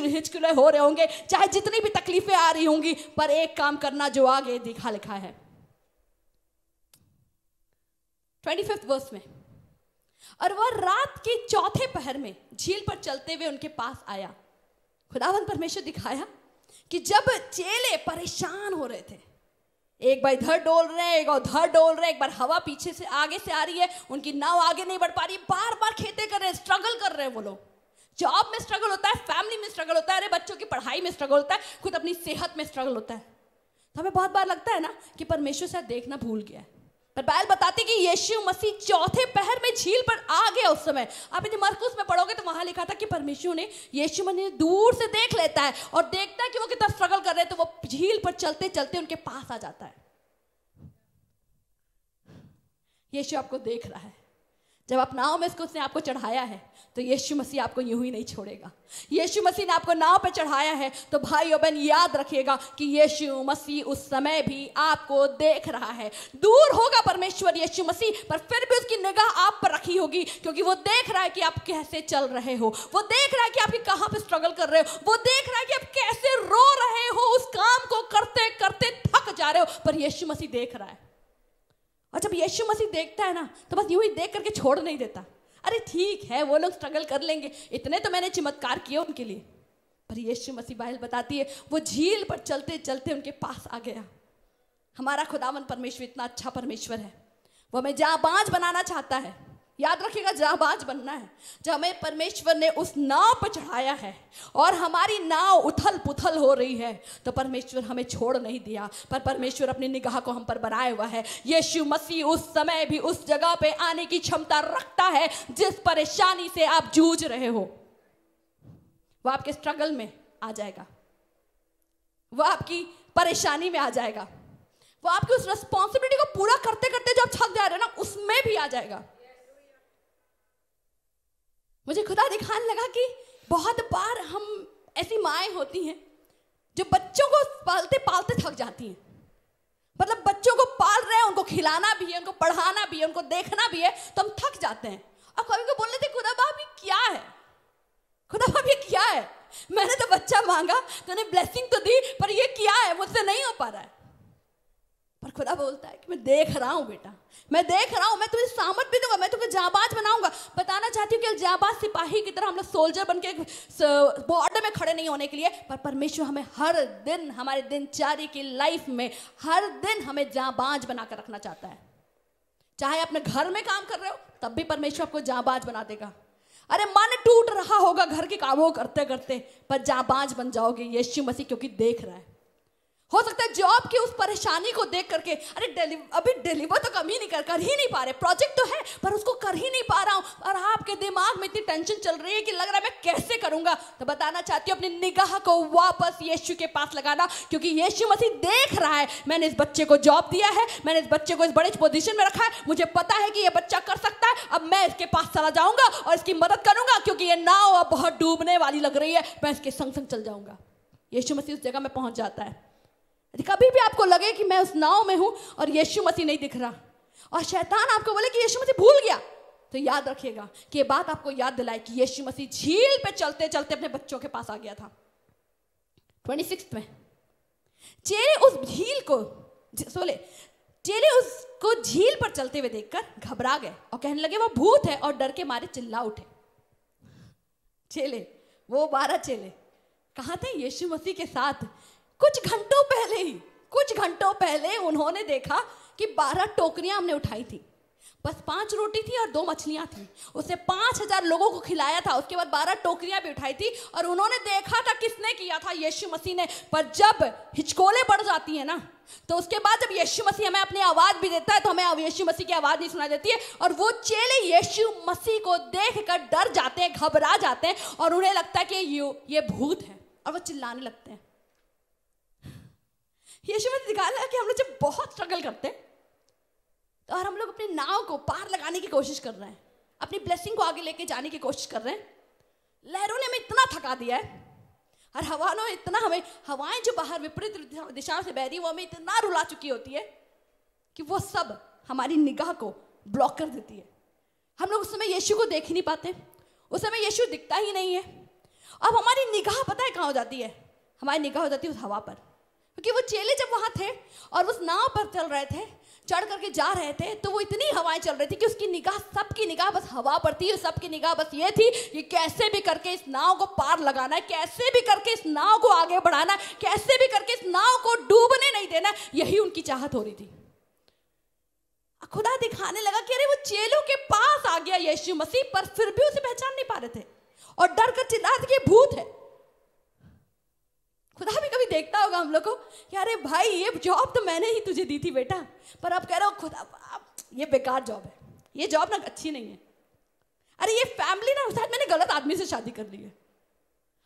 हिचकिले हो रहे होंगे, चाहे जितनी भी तकलीफें आ रही होंगी, पर एक काम करना जो आगे लिखा है 25 वर्ष में, और वह रात के चौथे पहर में झील पर चलते हुए उनके पास आया। खुदावंद परमेश्वर दिखाया कि जब चेले परेशान हो रहे थे, एक बार इधर डोल रहे हैं, एक बार उधर डोल रहे हैं, एक बार हवा पीछे से आगे से आ रही है, उनकी नाव आगे नहीं बढ़ पा रही, बार बार खेते कर रहे हैं, स्ट्रगल कर रहे हैं। वो लोग जॉब में स्ट्रगल होता है, फैमिली में स्ट्रगल होता है, अरे बच्चों की पढ़ाई में स्ट्रगल होता है, खुद अपनी सेहत में स्ट्रगल होता है। तो हमें बहुत बार लगता है ना कि परमेश्वर शायद देखना भूल गया है, पर बाइबल बताती कि यीशु मसीह चौथे पहर में झील पर आ गया। उस समय आप यदि मरकुस में पढ़ोगे तो वहां लिखा था कि परमेश्वर ने यीशु मसीह दूर से देख लेता है और देखता है कि वो कितना स्ट्रगल कर रहे हैं, तो वो झील पर चलते चलते उनके पास आ जाता है। यीशु आपको देख रहा है। जब आप नाव में उसने आपको चढ़ाया है तो यीशु मसीह आपको यूं ही नहीं छोड़ेगा। यीशु मसीह ने आपको नाव पे चढ़ाया है तो भाई और बहन याद रखिएगा कि यीशु मसीह उस समय भी आपको देख रहा है। दूर होगा परमेश्वर यीशु मसीह, पर फिर भी उसकी निगाह आप पर रखी होगी, क्योंकि वो देख रहा है कि आप कैसे चल रहे हो, वो देख रहा है कि आप कहां पे स्ट्रगल कर रहे हो, वो देख रहा है कि आप कैसे रो रहे हो, उस काम को करते करते थक जा रहे हो, पर यीशु मसीह देख रहा है। और जब यीशु मसीह देखता है ना तो बस यूं ही देख करके छोड़ नहीं देता। अरे ठीक है, वो लोग स्ट्रगल कर लेंगे, इतने तो मैंने चमत्कार किए उनके लिए। पर यीशु मसीह बाइबल बताती है वो झील पर चलते चलते उनके पास आ गया। हमारा खुदावन परमेश्वर इतना अच्छा परमेश्वर है, वो हमें जाबाज बनाना चाहता है। याद रखिएगा, जाबाज बनना है। जब हमें परमेश्वर ने उस नाव पर चढ़ाया है और हमारी नाव उथल पुथल हो रही है, तो परमेश्वर हमें छोड़ नहीं दिया, पर परमेश्वर अपनी निगाह को हम पर बनाए हुआ है। यीशु मसीह उस समय भी उस जगह पे आने की क्षमता रखता है जिस परेशानी से आप जूझ रहे हो। वो आपके स्ट्रगल में आ जाएगा, वो आपकी परेशानी में आ जाएगा, वो आपकी उस रिस्पॉन्सिबिलिटी को पूरा करते करते जो आप थक जा रहे हो ना, उसमें भी आ जाएगा। मुझे खुदा दिखाने लगा कि बहुत बार हम ऐसी माएँ होती हैं जो बच्चों को पालते पालते थक जाती हैं। मतलब बच्चों को पाल रहे हैं, उनको खिलाना भी है, उनको पढ़ाना भी है, उनको देखना भी है, तो हम थक जाते हैं। और कभी को बोलने थे खुदा बाप ये क्या है, खुदा बाप ये क्या है, मैंने तो बच्चा मांगा, तूने ब्लेसिंग तो दी, पर ये क्या है, मुझसे नहीं हो पा रहा है। पर खुदा बोलता है कि मैं देख रहा हूं बेटा, मैं देख रहा हूं, मैं तुझे सामर्थ भी दूंगा, मैं तुझे जाबाज बनाऊंगा। बताना चाहती हूँ कि जाबाज सिपाही की तरह हम लोग सोल्जर बन के बॉर्डर में खड़े नहीं होने के लिए, पर परमेश्वर हमें हर दिन हमारे दिनचर्या की लाइफ में हर दिन हमें जाबाज बनाकर रखना चाहता है। चाहे अपने घर में काम कर रहे हो तब भी परमेश्वर आपको जाबाज बना देगा। अरे मन टूट रहा होगा घर के कामों करते करते, पर जाबाज बन जाओगे यीशु मसीह, क्योंकि देख रहा है। हो सकता है जॉब की उस परेशानी को देख करके, अरे अभी डिलीवर तो कम ही नहीं कर ही नहीं पा रहे, प्रोजेक्ट तो है पर उसको कर ही नहीं पा रहा हूं, और आपके दिमाग में इतनी टेंशन चल रही है कि लग रहा है मैं कैसे करूंगा। तो बताना चाहती हूँ अपनी निगाह को वापस यीशु के पास लगाना, क्योंकि यीशु मसीह देख रहा है मैंने इस बच्चे को जॉब दिया है, मैंने इस बच्चे को इस बड़े पोजीशन में रखा है, मुझे पता है कि ये बच्चा कर सकता है, अब मैं इसके पास चला जाऊंगा और इसकी मदद करूंगा, क्योंकि ये नाव अब बहुत डूबने वाली लग रही है, मैं इसके संग संग चल जाऊंगा। यीशु मसीह उस जगह में पहुंच जाता है। कभी भी आपको लगे कि मैं उस नाव में हूं और यीशु मसीह नहीं दिख रहा, और शैतान आपको बोले कि यीशु मसीह भूल गया, तो याद रखिएगा कि ये बात आपको याद दिलाए कि यीशु मसीह झील पे चलते चलते अपने बच्चों के पास आ गया था। 26 में चेले उस झील को चेले उसको झील पर चलते हुए देखकर घबरा गए और कहने लगे वो भूत है, और डर के मारे चिल्ला उठे। चेले, वो 12 चेले कहाँ थे यीशु मसीह के साथ? कुछ घंटों पहले उन्होंने देखा कि 12 टोकरियां हमने उठाई थी, बस 5 रोटी थी और 2 मछलियां थी, उससे 5000 लोगों को खिलाया था। उसके बाद 12 टोकरियां भी उठाई थी, और उन्होंने देखा था किसने किया था, यीशु मसीह ने। पर जब हिचकोले बढ़ जाती है ना, तो उसके बाद जब यीशु मसीह हमें अपनी आवाज भी देता है, तो हमें यीशु मसीह की आवाज नहीं सुनाई देती है, और वो चेले यीशु मसीह को देखकर डर जाते हैं, घबरा जाते हैं, और उन्हें लगता है कि ये भूत है, और वो चिल्लाने लगते हैं। यीशु मसीह दिखाया कि हम लोग जब बहुत स्ट्रगल करते हैं, तो और हम लोग अपनी नाव को पार लगाने की कोशिश कर रहे हैं, अपनी ब्लेसिंग को आगे लेके जाने की कोशिश कर रहे हैं, लहरों ने हमें इतना थका दिया है, और हवाएं जो बाहर विपरीत दिशाओं से बह रही है, वो हमें इतना रुला चुकी होती है कि वो सब हमारी निगाह को ब्लॉक कर देती है। हम लोग उस समय यीशु को देख ही नहीं पाते, उस समय यीशु दिखता ही नहीं है। अब हमारी निगाह पता है कहाँ हो जाती है? हमारी निगाह हो जाती है उस हवा पर, क्योंकि वो चेले जब वहां थे और उस नाव पर चल रहे थे, चढ़ करके जा रहे थे, तो वो इतनी हवाएं चल रही थी कि उसकी निगाह, सबकी निगाह बस हवा पर थी, और सबकी निगाह बस ये थी कि कैसे भी करके इस नाव को पार लगाना है, कैसे भी करके इस नाव को आगे बढ़ाना है, कैसे भी करके इस नाव को डूबने नहीं देना, यही उनकी चाहत हो रही थी। खुदा दिखाने लगा कि अरे वो चेलों के पास आ गया यीशु मसीह, पर फिर भी उसे पहचान नहीं पा रहे थे और डर कर चिल्ला रहे थे कि भूत है। खुदा भी कभी देखता होगा हम लोग को कि अरे भाई ये जॉब तो मैंने ही तुझे दी थी बेटा, पर अब कह रहे हो खुदा ये बेकार जॉब है, ये जॉब ना अच्छी नहीं है, अरे ये फैमिली ना शायद मैंने गलत आदमी से शादी कर ली है,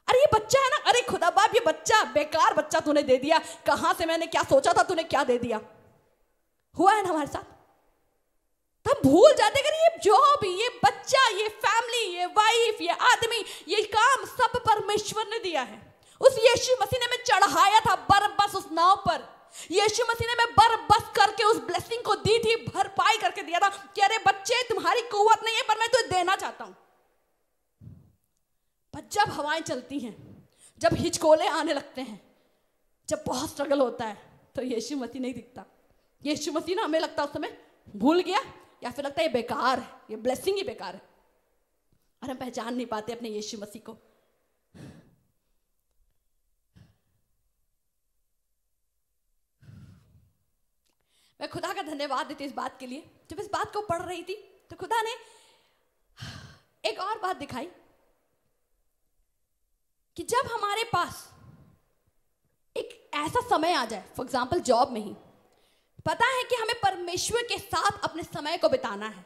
अरे ये बच्चा है ना, अरे खुदा बाप ये बच्चा बेकार बच्चा तूने दे दिया, कहां से मैंने क्या सोचा था तूने क्या दे दिया। हुआ है ना हमारे साथ, तब भूल जाते कि ये जॉब, ये बच्चा, ये फैमिली, ये वाइफ, ये आदमी, ये काम सब परमेश्वर ने दिया है। उस यीशु मसीह ने मैं चढ़ाया था बरबस उस नाव पर, यीशु मसीह ने मैं बरबस करके उस ब्लेसिंग को दी थी, भरपाई करके दिया था कि अरे बच्चे तुम्हारी कुव्वत नहीं है पर मैं तुझे देना चाहता हूं। पर जब हवाएं चलती हैं, जब हिचकोले आने लगते हैं, जब बहुत स्ट्रगल होता है, तो यीशु मसीह नहीं दिखता। यीशु मसीह ना हमें लगता उस समय भूल गया, या फिर लगता है ये बेकार है, ये ब्लेसिंग ही बेकार है। और हम पहचान नहीं पाते अपने यीशु मसीह को। मैं खुदा का धन्यवाद देती इस बात के लिए। जब इस बात को पढ़ रही थी तो खुदा ने एक और बात दिखाई कि जब हमारे पास एक ऐसा समय आ जाए, फॉर एग्जाम्पल जॉब में ही, पता है कि हमें परमेश्वर के साथ अपने समय को बिताना है,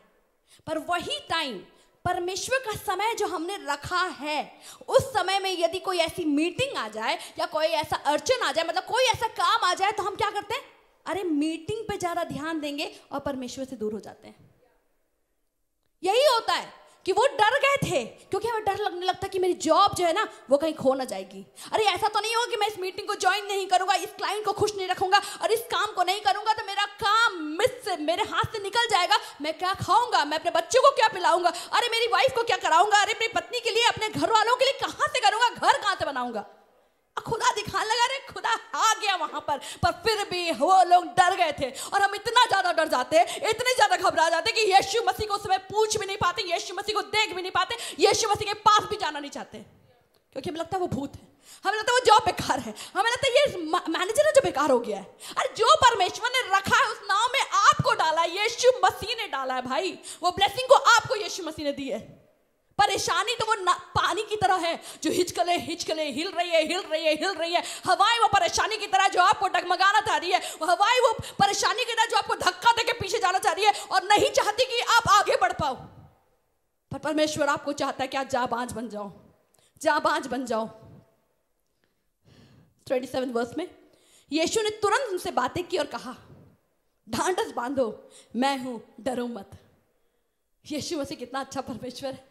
पर वही टाइम परमेश्वर का समय जो हमने रखा है, उस समय में यदि कोई ऐसी मीटिंग आ जाए या कोई ऐसा अड़चन आ जाए, मतलब कोई ऐसा काम आ जाए, तो हम क्या करते हैं? अरे मीटिंग पे ज्यादा ध्यान देंगे और परमेश्वर से दूर हो जाते हैं। यही होता है कि वो डर गए थे क्योंकि हमें डर लगने लगता कि मेरी जॉब जो है ना वो कहीं खो ना जाएगी। अरे ऐसा तो नहीं होगा कि मैं इस मीटिंग को ज्वाइन नहीं करूंगा, इस क्लाइंट को खुश नहीं रखूंगा और इस काम को नहीं करूंगा तो मेरा काम मेरे हाथ से निकल जाएगा। मैं क्या खाऊंगा, मैं अपने बच्चों को क्या पिलाऊंगा, अरे मेरी वाइफ को क्या कराऊंगा, अरे मेरी पत्नी के लिए, अपने घर वालों के लिए कहां से करूंगा, घर कहां से बनाऊंगा। खुदा दिखाने लगा, रे खुदा आ गया वहां पर फिर भी वो लोग डर गए थे। और हम इतना ज्यादा डर जाते, इतने ज्यादा घबरा जाते कि यीशु मसीह को उस समय पूछ भी नहीं पाते, यीशु मसीह को देख भी नहीं पाते, यीशु मसीह के पास भी जाना नहीं चाहते, क्योंकि हमें लगता है वो भूत है, हमें लगता है वो जॉब बेकार है, हमें लगता है ये मैनेजर है जो बेकार हो गया है। अरे जो परमेश्वर ने रखा है उस नाव में आपको डाला, यीशु मसीह ने डाला है भाई। वो ब्लेसिंग को आपको यीशु मसीह ने दी है। परेशानी तो वो पानी की तरह है जो हिचकले हिचकले हिल रही है। हवाएं वो परेशानी की तरह जो आपको डगमगाना चाह रही है, वो हवाएं वो परेशानी की तरह जो आपको धक्का देके पीछे जाना चाह रही है और नहीं चाहती कि आप आगे बढ़ पाओ। पर परमेश्वर आपको चाहता है कि आप जाबाज बन जाओ, जाबाज बन जाओ। 27 वर्स में यीशु ने तुरंत उनसे बातें की और कहा, ढांढस बांधो, मैं हूं, डरो मत। यीशु मसीह कितना अच्छा परमेश्वर है।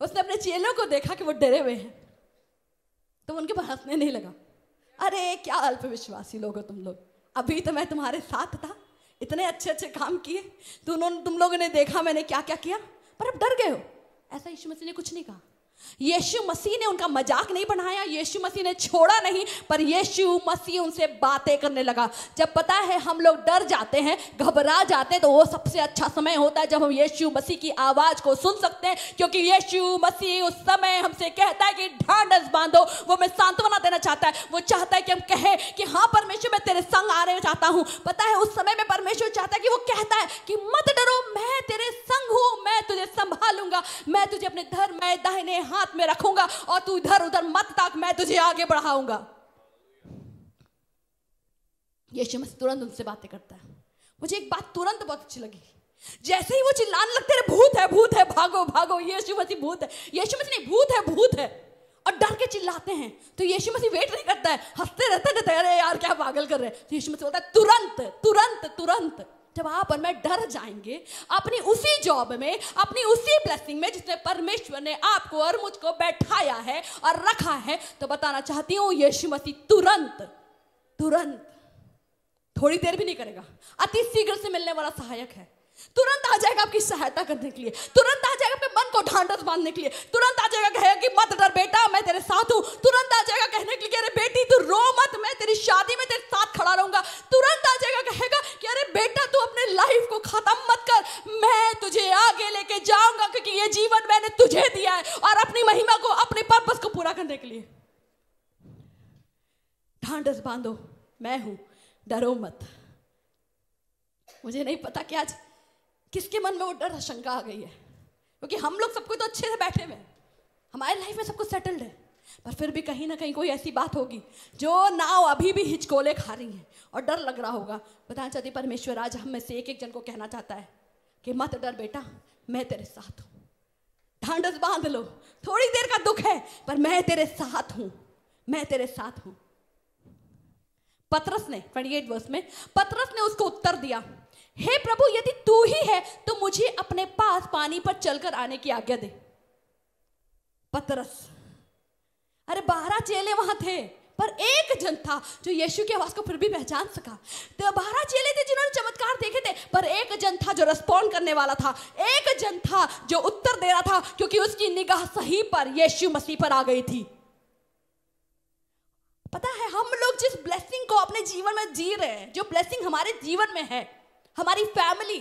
उसने अपने चेलों को देखा कि वो डरे हुए हैं तो उनके पर हंसने नहीं लगा। अरे क्या अल्पविश्वासी लोग हो तुम लोग, अभी तो मैं तुम्हारे साथ था, इतने अच्छे अच्छे काम किए, तुम लोगों ने देखा मैंने क्या क्या किया, पर अब डर गए हो। ऐसा यीशु मसीह ने कुछ नहीं कहा। यीशु मसीह ने उनका मजाक नहीं बनाया, यीशु मसीह ने छोड़ा नहीं, पर यीशु मसीह उनसे बातें करने लगा। जब पता है हम लोग डर जाते हैं, घबरा जाते हैं, तो वो सबसे अच्छा समय होता है जब हम यीशु मसीह की आवाज को सुन सकते हैं, क्योंकि यीशु मसीह उस समय हमसे कहता है कि ढांढस बांधो। वो हमें सांत्वना देना चाहता है, वो चाहता है कि हम कहें कि हाँ परमेश्वर मैं तेरे संग आने चाहता हूँ। पता है उस समय में परमेश्वर चाहता है कि वो कहता है कि मत डरो, मैं तेरे संग हूँ, मैं तुझे संभालूंगा, मैं तुझे अपने धर्म में दाहिने हाथ में रखूंगा और तू इधर उधर मत ताक, मैं तुझे आगे बढ़ाऊंगा। यीशु मसीह तुरंत उनसे बातें करता है। मुझे एक बात तुरंत बहुत अच्छी लगी, जैसे ही वो चिल्लाने लगते हैं भूत है, भूत है, भागो भागो, यीशु मसीह भूत है, यीशु मसीह नहीं, भूत है, भूत है, और डर के चिल्लाते हैं, तो यीशु मसीह वेट नहीं करता है, हंसते रहते हैं, अरे यार क्या पागल कर रहे हैं। तो यीशु मसीह बोलता है तुरंत तुरंत तुरंत। जब आप और मैं डर जाएंगे अपनी उसी जॉब में, अपनी उसी ब्लेसिंग में जिसमें परमेश्वर ने आपको और मुझको बैठाया है और रखा है, तो बताना चाहती हूं यीशु मसीह तुरंत तुरंत, थोड़ी देर भी नहीं करेगा, अति शीघ्र से मिलने वाला सहायक है। तुरंत आ जाएगा आपकी सहायता करने के लिए, तुरंत आ जाएगा अपने मन को ढांढस बांधने के लिए, तुरंत आ जाएगा कहेगा कि मत डर बेटा मैं तेरे साथ हूं, तुरंत आ जाएगा कहने के लिए अरे बेटी तू रो मत, मैं तेरी शादी में तेरे साथ खड़ा रहूंगा, तुरंत आ जाएगा कहेगा कि अरे बेटा तू अपने लाइफ को खत्म मत कर, मैं तुझे आगे लेके जाऊंगा, क्योंकि ये जीवन मैंने तुझे दिया है और अपनी महिमा को, अपने पर्पस को पूरा करने के लिए। ढांढस बांधो, मैं हूं, डरो मत। मुझे नहीं पता कि आज किसके मन में वो डर शंका आ गई है, क्योंकि हम लोग सबको तो अच्छे से बैठे हुए, हमारे लाइफ में सब कुछ सेटल्ड है, पर फिर भी कहीं ना कहीं कोई ऐसी बात होगी जो नाव अभी भी हिचकोले खा रही है और डर लग रहा होगा। बताना चाहती परमेश्वर आज हम में से एक एक जन को कहना चाहता है कि मत डर बेटा, मैं तेरे साथ हूं, ढांढस बांध लो, थोड़ी देर का दुख है पर मैं तेरे साथ हूं, मैं तेरे साथ हूं। पतरस ने 28 वर्ष में पतरस ने उसको उत्तर दिया, हे प्रभु यदि तू ही है तो मुझे अपने पास पानी पर चलकर आने की आज्ञा दे। पतरस, अरे 12 चेले वहां थे पर एक जन था जो यीशु की आवाज को फिर भी पहचान सका। तो 12 चेले थे जिन्होंने चमत्कार देखे थे, पर एक जन था जो रिस्पॉन्ड करने वाला था, एक जन था जो उत्तर दे रहा था, क्योंकि उसकी निगाह सही पर यीशु मसीह पर आ गई थी। पता है हम लोग जिस ब्लेसिंग को अपने जीवन में जी रहे हैं, जो ब्लेसिंग हमारे जीवन में है, हमारी फैमिली,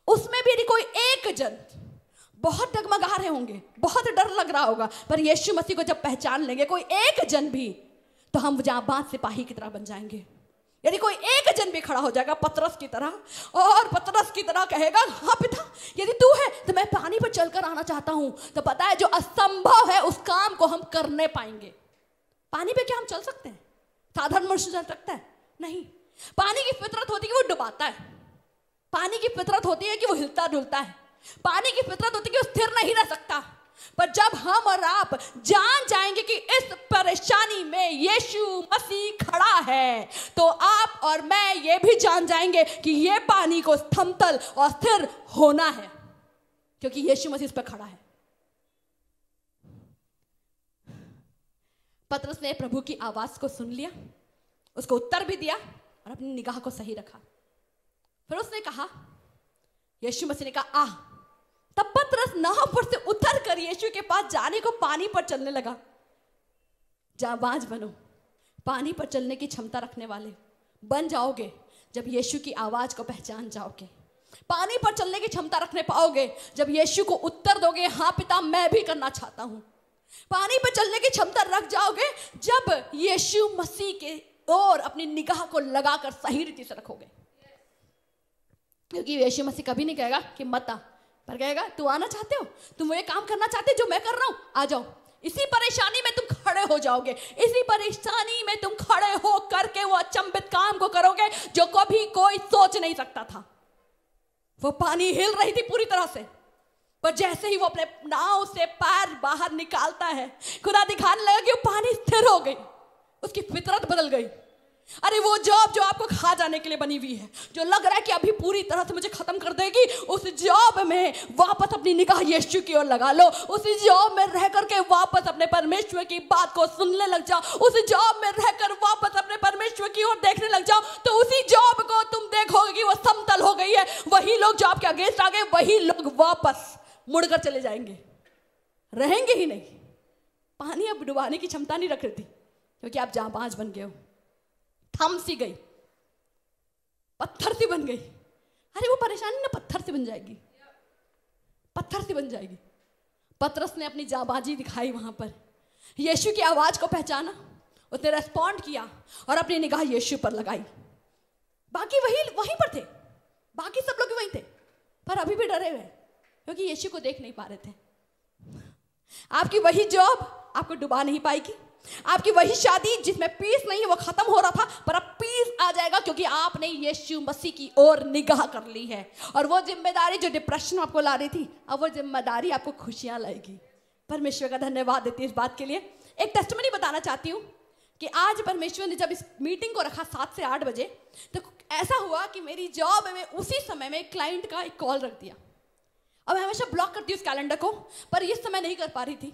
उसमें भी यदि कोई एक जन बहुत डगमगा रहे होंगे, बहुत डर लग रहा होगा, पर यीशु मसीह को जब पहचान लेंगे कोई एक जन भी, तो हम जाबाज सिपाही की तरह बन जाएंगे। यदि कोई एक जन भी खड़ा हो जाएगा पतरस की तरह, और पतरस की तरह कहेगा हाँ पिता यदि तू है तो मैं पानी पर चलकर आना चाहता हूं, तो पता है जो असंभव है उस काम को हम करने पाएंगे। पानी पे क्या हम चल सकते हैं? साधारण मनुष्य चल सकता है? नहीं। पानी की फितरत होती है कि वो डुबाता है, पानी की फितरत होती है कि वो हिलता डुलता है, पानी की फितरत होती है कि वो स्थिर नहीं रह सकता। पर जब हम और आप जान जाएंगे कि इस परेशानी में यीशु मसीह खड़ा है, तो आप और मैं ये भी जान जाएंगे कि ये पानी को समतल और स्थिर होना है, क्योंकि यीशु मसीह इस पर खड़ा है। पतरस ने प्रभु की आवाज को सुन लिया, उसको उत्तर भी दिया और अपनी निगाह को सही रखा। फिर उसने कहा, यीशु मसीह ने कहा आ। तब पतरस नाव पर से उतर कर यीशु के पास जाने को पानी पर चलने लगा। जाबाज बनो, पानी पर चलने की क्षमता रखने वाले बन जाओगे जब यीशु की आवाज को पहचान जाओगे। पानी पर चलने की क्षमता रखने पाओगे जब यीशु को उत्तर दोगे हाँ पिता मैं भी करना चाहता हूं। पानी पर चलने की क्षमता रख जाओगे जब यीशु मसीह के ओर अपनी निगाह को लगाकर सही रीति से रखोगे, क्योंकि यीशु मसीह कभी नहीं कहेगा कि मत आ, पर कहेगा तू आना चाहते हो, तुम वो काम करना चाहते हो जो मैं कर रहा हूं, आ जाओ। इसी परेशानी में तुम खड़े हो जाओगे, इसी परेशानी में तुम खड़े हो करके वो अचंभित काम को करोगे जो कभी कोई सोच नहीं सकता था। वो पानी हिल रही थी पूरी तरह से, पर जैसे ही वो अपने नाव से पैर बाहर निकालता है, खुदा दिखाने लगा कि वो पानी स्थिर हो गई, उसकी फितरत बदल गई। अरे वो जॉब जो आपको खा जाने के लिए बनी हुई है, जो लग रहा है कि अभी पूरी तरह से मुझे खत्म कर देगी, उस जॉब में वापस अपनी निगाह यीशु की ओर लगा लो। उसी जॉब में रह करके वापस अपने परमेश्वर की बात को सुनने लग जाओ, उस जॉब में रहकर वापस अपने परमेश्वर की ओर देखने लग जाओ, तो उसी जॉब को तुम देखोगे कि वो समतल हो गई है। वही लोग जो आपके अगेंस्ट आ गए, वही लोग वापस मुड़कर चले जाएंगे, रहेंगे ही नहीं। पानी अब डुबाने की क्षमता नहीं रख रही थी, क्योंकि आप जाबाज बन गए हो। थम सी गई, पत्थर सी बन गई। अरे वो परेशानी ना पत्थर से बन जाएगी, पत्थर से बन जाएगी। पतरस ने अपनी जाबाजी दिखाई, वहां पर यीशु की आवाज को पहचाना, उसने रेस्पॉन्ड किया और अपनी निगाह यीशु पर लगाई। बाकी वहीं पर थे, बाकी सब लोग वहीं थे, पर अभी भी डरे हुए क्योंकि यीशु को देख नहीं पा रहे थे। आपकी वही जॉब आपको डुबा नहीं पाएगी, आपकी वही शादी जिसमें पीस नहीं है वो खत्म हो रहा था, पर अब पीस आ जाएगा क्योंकि आपने यीशु मसीह की ओर निगाह कर ली है। और वो जिम्मेदारी जो डिप्रेशन आपको ला रही थी, अब वो जिम्मेदारी आपको खुशियां लाएगी। परमेश्वर का धन्यवाद देती हूँ इस बात के लिए। एक टेस्टिमनी बताना चाहती हूँ कि आज परमेश्वर ने जब इस मीटिंग को रखा 7 से 8 बजे, तो ऐसा हुआ कि मेरी जॉब में उसी समय में क्लाइंट का एक कॉल रख दिया। अब मैं हमेशा ब्लॉक करती हूँ उस कैलेंडर को, पर इस समय नहीं कर पा रही थी।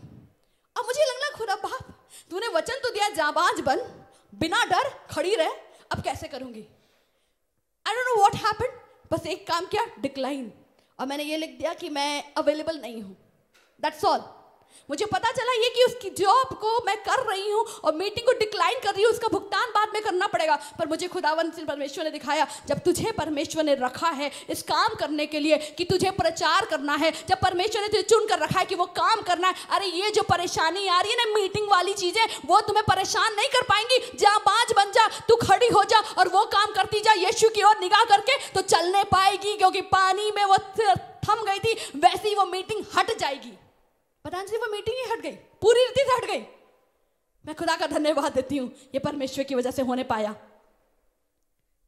अब मुझे लगना खुदा बाप तूने वचन तो दिया जाबाज बन, बिना डर खड़ी रहे, अब कैसे करूंगी? I don't know what happened, बस एक काम किया, डिक्लाइन, और मैंने ये लिख दिया कि मैं अवेलेबल नहीं हूं। That's all. मुझे पता चला ये कि उसकी जॉब को मैं कर रही हूँ और मीटिंग को डिक्लाइन कर रही हूँ, उसका भुगतान बाद में करना पड़ेगा। पर मुझे खुदावंद परमेश्वर ने दिखाया, जब तुझे परमेश्वर ने रखा है इस काम करने के लिए कि तुझे प्रचार करना है, जब परमेश्वर ने तुझे चुन कर रखा है कि वो काम करना है, अरे ये जो परेशानी आ रही है ना, मीटिंग वाली चीजें, वो तुम्हें परेशान नहीं कर पाएंगी। जाबाज बन जा, तू खड़ी हो जा और वो काम करती जा यीशु की ओर निगाह करके, तो चलने पाएगी। क्योंकि पानी में वो थम गई थी, वैसे ही वो मीटिंग हट जाएगी। पता नहीं वो मीटिंग ही हट गई, पूरी रीति से हट गई। मैं खुदा का धन्यवाद देती हूँ, ये परमेश्वर की वजह से होने पाया।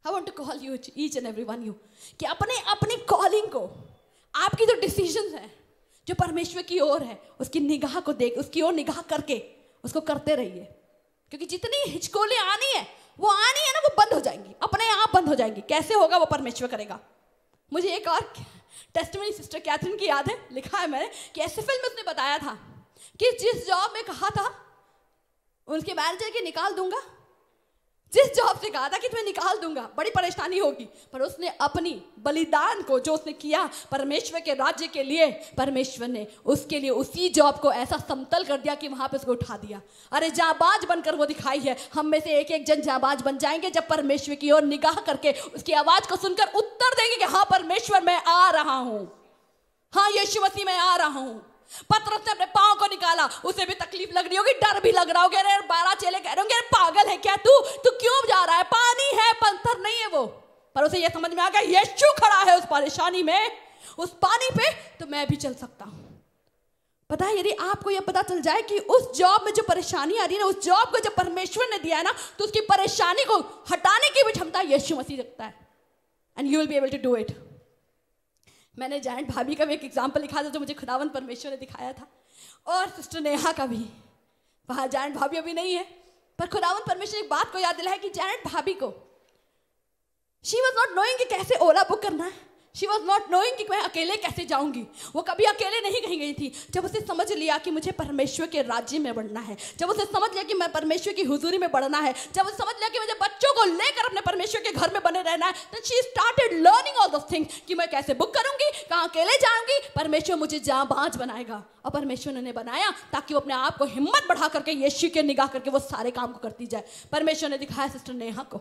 I want to call you each and every one you कि अपने अपनी कॉलिंग को, आपकी जो डिसीजंस हैं जो परमेश्वर की ओर है, उसकी निगाह को देख, उसकी ओर निगाह करके उसको करते रहिए। क्योंकि जितनी हिचकोलें आनी है ना, वो बंद हो जाएंगी, अपने आप बंद हो जाएंगी। कैसे होगा? वो परमेश्वर करेगा। मुझे एक और टेस्टिमनी सिस्टर कैथरीन की याद है, लिखा है मैंने कि एसएफएल में उसने बताया था कि जिस जॉब में कहा था उनके मैनेजर के निकाल दूंगा, जिस जॉब से कहा था कि तुम्हें निकाल दूंगा, बड़ी परेशानी होगी, पर उसने अपनी बलिदान को जो उसने किया परमेश्वर के राज्य के लिए, परमेश्वर ने उसके लिए उसी जॉब को ऐसा समतल कर दिया कि वहां पे उसको उठा दिया। अरे जाबाज बनकर वो दिखाई है। हम में से एक एक जन जाबाज बन जाएंगे जब परमेश्वर की ओर निगाह करके उसकी आवाज को सुनकर उत्तर देंगे कि हाँ परमेश्वर मैं आ रहा हूं, हाँ यीशु मसीह मैं आ रहा हूँ। पतरस ने अपने पाँव को निकाला, उसे भी तकलीफ लग रही होगी, डर भी लग रहा होगा। अरे 12 चेले कह रहे होंगे पागल है क्या तू क्यों जा रहा है, पानी है पत्थर नहीं है वो। पर उसे ये समझ में आ गया यीशु खड़ा है उस परेशानी में, उस पानी पे, तो मैं भी चल सकता हूँ। पता है, यदि आपको यह पता चल जाए कि उस जॉब में जो परेशानी आ रही है ना, उस जॉब को जब परमेश्वर ने दिया है ना, तो उसकी परेशानी को हटाने की भी क्षमता यीशु मसीह रखता है। And you will be able to do it. मैंने जायंट भाभी का भी एक एग्जाम्पल लिखा था जो मुझे खुदावंद परमेश्वर ने दिखाया था, और सिस्टर नेहा का भी। वहाँ जायंट भाभी अभी नहीं है, पर खुदावंद परमेश्वर ने एक बात को याद दिलाया कि जायंट भाभी को शी वॉज नॉट नोइंग कि कैसे ओला बुक करना है, शी वॉज नॉट नोइंग कि मैं अकेले कैसे जाऊंगी। वो कभी अकेले नहीं कहीं गई थी। जब उसे समझ लिया कि मुझे परमेश्वर के राज्य में बढ़ना है, जब उसे समझ लिया कि मैं परमेश्वर की हुजूरी में बढ़ना है, जब उसे समझ लिया कि मुझे बच्चों को लेकर अपने परमेश्वर के घर में बने रहना है, तो she started learning all those things कि मैं कैसे बुक करूंगी, कहाँ अकेले जाऊंगी, परमेश्वर मुझे जाबाज बनाएगा। और परमेश्वर ने बनाया ताकि वो अपने आप को हिम्मत बढ़ा करके यीशु के निगाह करके वो सारे काम को करती जाए। परमेश्वर ने दिखाया सिस्टर नेहा को,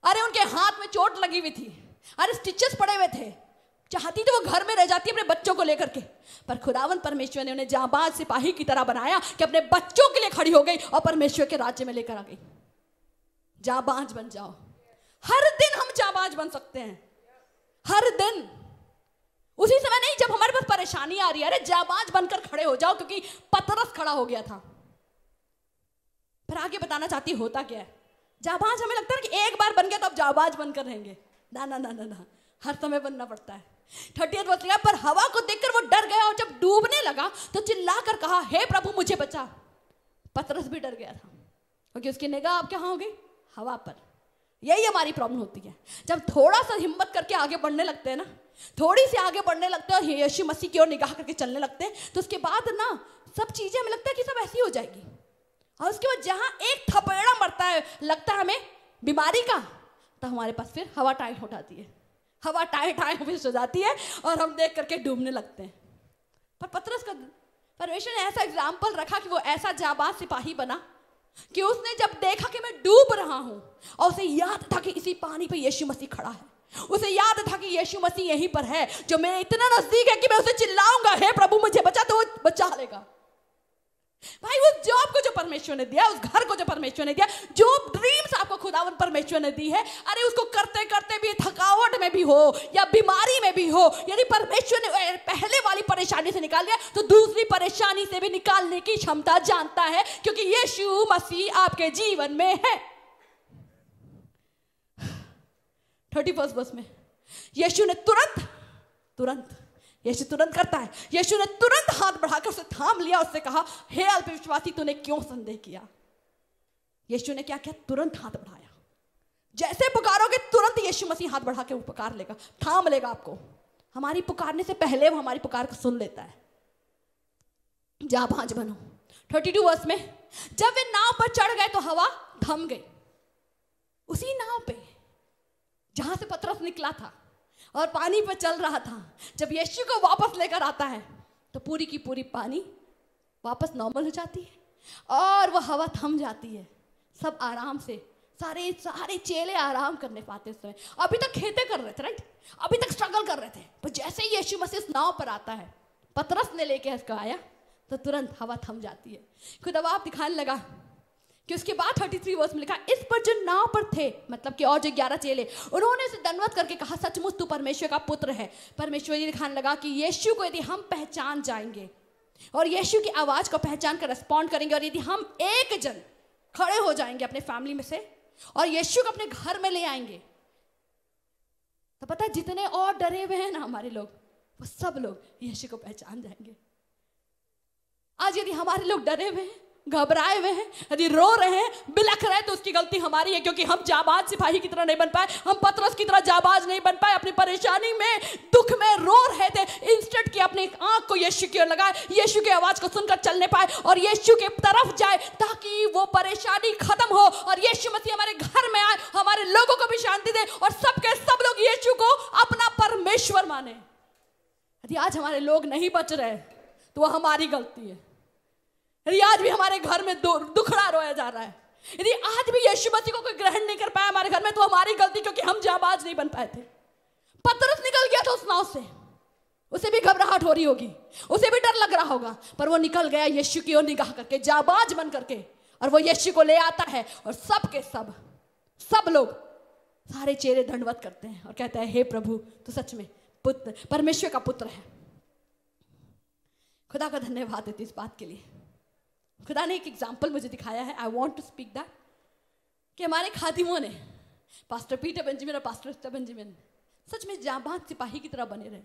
अरे उनके हाथ में चोट लगी हुई थी, अरे स्टिचेस पड़े हुए थे, चाहती तो वो घर में रह जाती अपने बच्चों को लेकर के, पर खुदावन परमेश्वर ने उन्हें जाबाज सिपाही की तरह बनाया कि अपने बच्चों के लिए खड़ी हो गई और परमेश्वर के राज्य में लेकर आ गई। जाबाज बन जाओ। हर दिन हम जाबाज बन सकते हैं, हर दिन। उसी समय नहीं जब हमारे पास परेशानी आ रही है, अरे जाबाज बनकर खड़े हो जाओ, क्योंकि पतरस खड़ा हो गया था। फिर आगे बताना चाहती होता क्या है। जाबाज हमें लगता है कि एक बार बन गया तो अब जाबाज बनकर रहेंगे, ना ना ना ना ना, हर समय बनना पड़ता है। 30 वर्ष लगा, पर हवा को देखकर वो डर गया और जब डूबने लगा तो चिल्लाकर कहा, हे प्रभु मुझे बचा। पतरस भी डर गया था क्योंकि उसकी निगाह अब क्या हो गई, हवा पर। यही हमारी प्रॉब्लम होती है, जब थोड़ा सा हिम्मत करके आगे बढ़ने लगते हैं ना, थोड़ी सी आगे बढ़ने लगते हैं और यीशु मसीह की ओर निगाह करके चलने लगते हैं, तो उसके बाद ना सब चीजें हमें लगता है कि सब ऐसी हो जाएगी। और उसके बाद जहां एक थपेड़ा मरता है, लगता है हमें बीमारी का, तो हमारे पास फिर हवा टाइट हो जाती है, हवा टाइट हो जाती है और हम देख करके डूबने लगते हैं। पर पतरस का परमेश्वर ने ऐसा एग्जाम्पल रखा कि वो ऐसा जाबाज सिपाही बना कि उसने जब देखा कि मैं डूब रहा हूं, और उसे याद था कि इसी पानी पे यीशु मसीह खड़ा है, उसे याद था कि यीशु मसीह यहीं पर है जो मेरे इतना नजदीक है कि मैं उसे चिल्लाऊंगा, हे प्रभु मुझे बचा, तो वो बचा लेगा। भाई उस जॉब को जो परमेश्वर ने दिया, उस घर को जो परमेश्वर ने दिया, जो ड्रीम्स आपको खुदावन परमेश्वर ने दी है, अरे उसको करते करते भी थकावट में भी हो या बीमारी में भी हो, यदि परमेश्वर ने पहले वाली परेशानी से निकाल दिया तो दूसरी परेशानी से भी निकालने की क्षमता जानता है, क्योंकि यीशु मसीह आपके जीवन में है। 31 वर्ष में यीशु ने तुरंत यीशु तुरंत करता है। यीशु ने तुरंत हाथ बढ़ाकर उसे थाम लिया, उससे कहा, हे अल्पविश्वासी तूने क्यों संदेह किया। यीशु ने क्या किया, तुरंत हाथ बढ़ाया। जैसे पुकारोगे तुरंत यीशु मसीह हाथ बढ़ा के पुकार लेगा, थाम लेगा आपको। हमारी पुकारने से पहले वो हमारी पुकार को सुन लेता है। जाबाज बनो। 32 वर्ष में जब वे नाव पर चढ़ गए तो हवा थम गई। उसी नाव पे जहां से पतरस निकला था और पानी पर चल रहा था, जब यीशु को वापस लेकर आता है तो पूरी की पूरी पानी वापस नॉर्मल हो जाती है और वह हवा थम जाती है। सब आराम से, सारे चेले आराम करने पाते उस समय। अभी तक खेते कर रहे थे, राइट, अभी तक स्ट्रगल कर रहे थे, पर जैसे ही यीशु मसीह इस नाव पर आता है, पतरस ने लेके उसको आया, तो तुरंत हवा थम जाती है। खुद अब आप दिखाने लगा कि उसके बाद 33 वर्ष में लिखा, इस पर जो नाव पर थे, मतलब कि और जो 11 चेले, उन्होंने उसे दंडवत करके कहा, सचमुच तू परमेश्वर का पुत्र है। परमेश्वर ये दिखाने लगा कि यीशु को यदि हम पहचान जाएंगे और यीशु की आवाज को पहचान कर रिस्पॉन्ड करेंगे, और यदि हम एक जन खड़े हो जाएंगे अपने फैमिली में से और यीशु को अपने घर में ले आएंगे, तो पता है जितने और डरे हुए हैं ना हमारे लोग, वो सब लोग यीशु को पहचान जाएंगे। आज यदि हमारे लोग डरे हुए हैं, घबराए हुए हैं, यदि रो रहे हैं, बिलख रहे हैं, तो उसकी गलती हमारी है, क्योंकि हम जाबाज सिपाही की तरह नहीं बन पाए, हम पतरस की तरह जाबाज नहीं बन पाए। अपनी परेशानी में, दुख में रो रहे थे, इंस्टेंट की अपनी आंख को यीशु की ओर लगाए, यीशु की आवाज को सुनकर चलने पाए और यीशु के तरफ जाए, ताकि वो परेशानी खत्म हो और यीशु मसीह हमारे घर में आए, हमारे लोगों को भी शांति दे और सबके सब लोग यीशु को अपना परमेश्वर माने। यदि आज हमारे लोग नहीं बच रहे तो वह हमारी गलती है। यदि आज भी हमारे घर में दुखड़ा रोया जा रहा है, यदि आज भी यीशु मसीह को कोई ग्रहण नहीं कर पाया हमारे घर में, तो हमारी गलती, क्योंकि हम जाबाज नहीं बन पाए थे। पतरस निकल गया था उस नाव से, उसे भी घबराहट हो रही होगी, उसे भी डर लग रहा होगा, पर वो निकल गया यीशु की ओर निगाह करके, जाबाज बन करके, और वो यीशु को ले आता है और सब के सब लोग सारे चेहरे दंडवत करते हैं और कहते हैं हे प्रभु तू सच में पुत्र, परमेश्वर का पुत्र है। खुदा का धन्यवाद देती इस बात के लिए। खुदा ने एक एग्जाम्पल मुझे दिखाया है, I want to speak that, कि हमारे खादिमों ने, पास्टर पीटर बेंजामिन और पास्टर एस्टर बेंजामिन सच में जाबाज सिपाही की तरह बने रहे।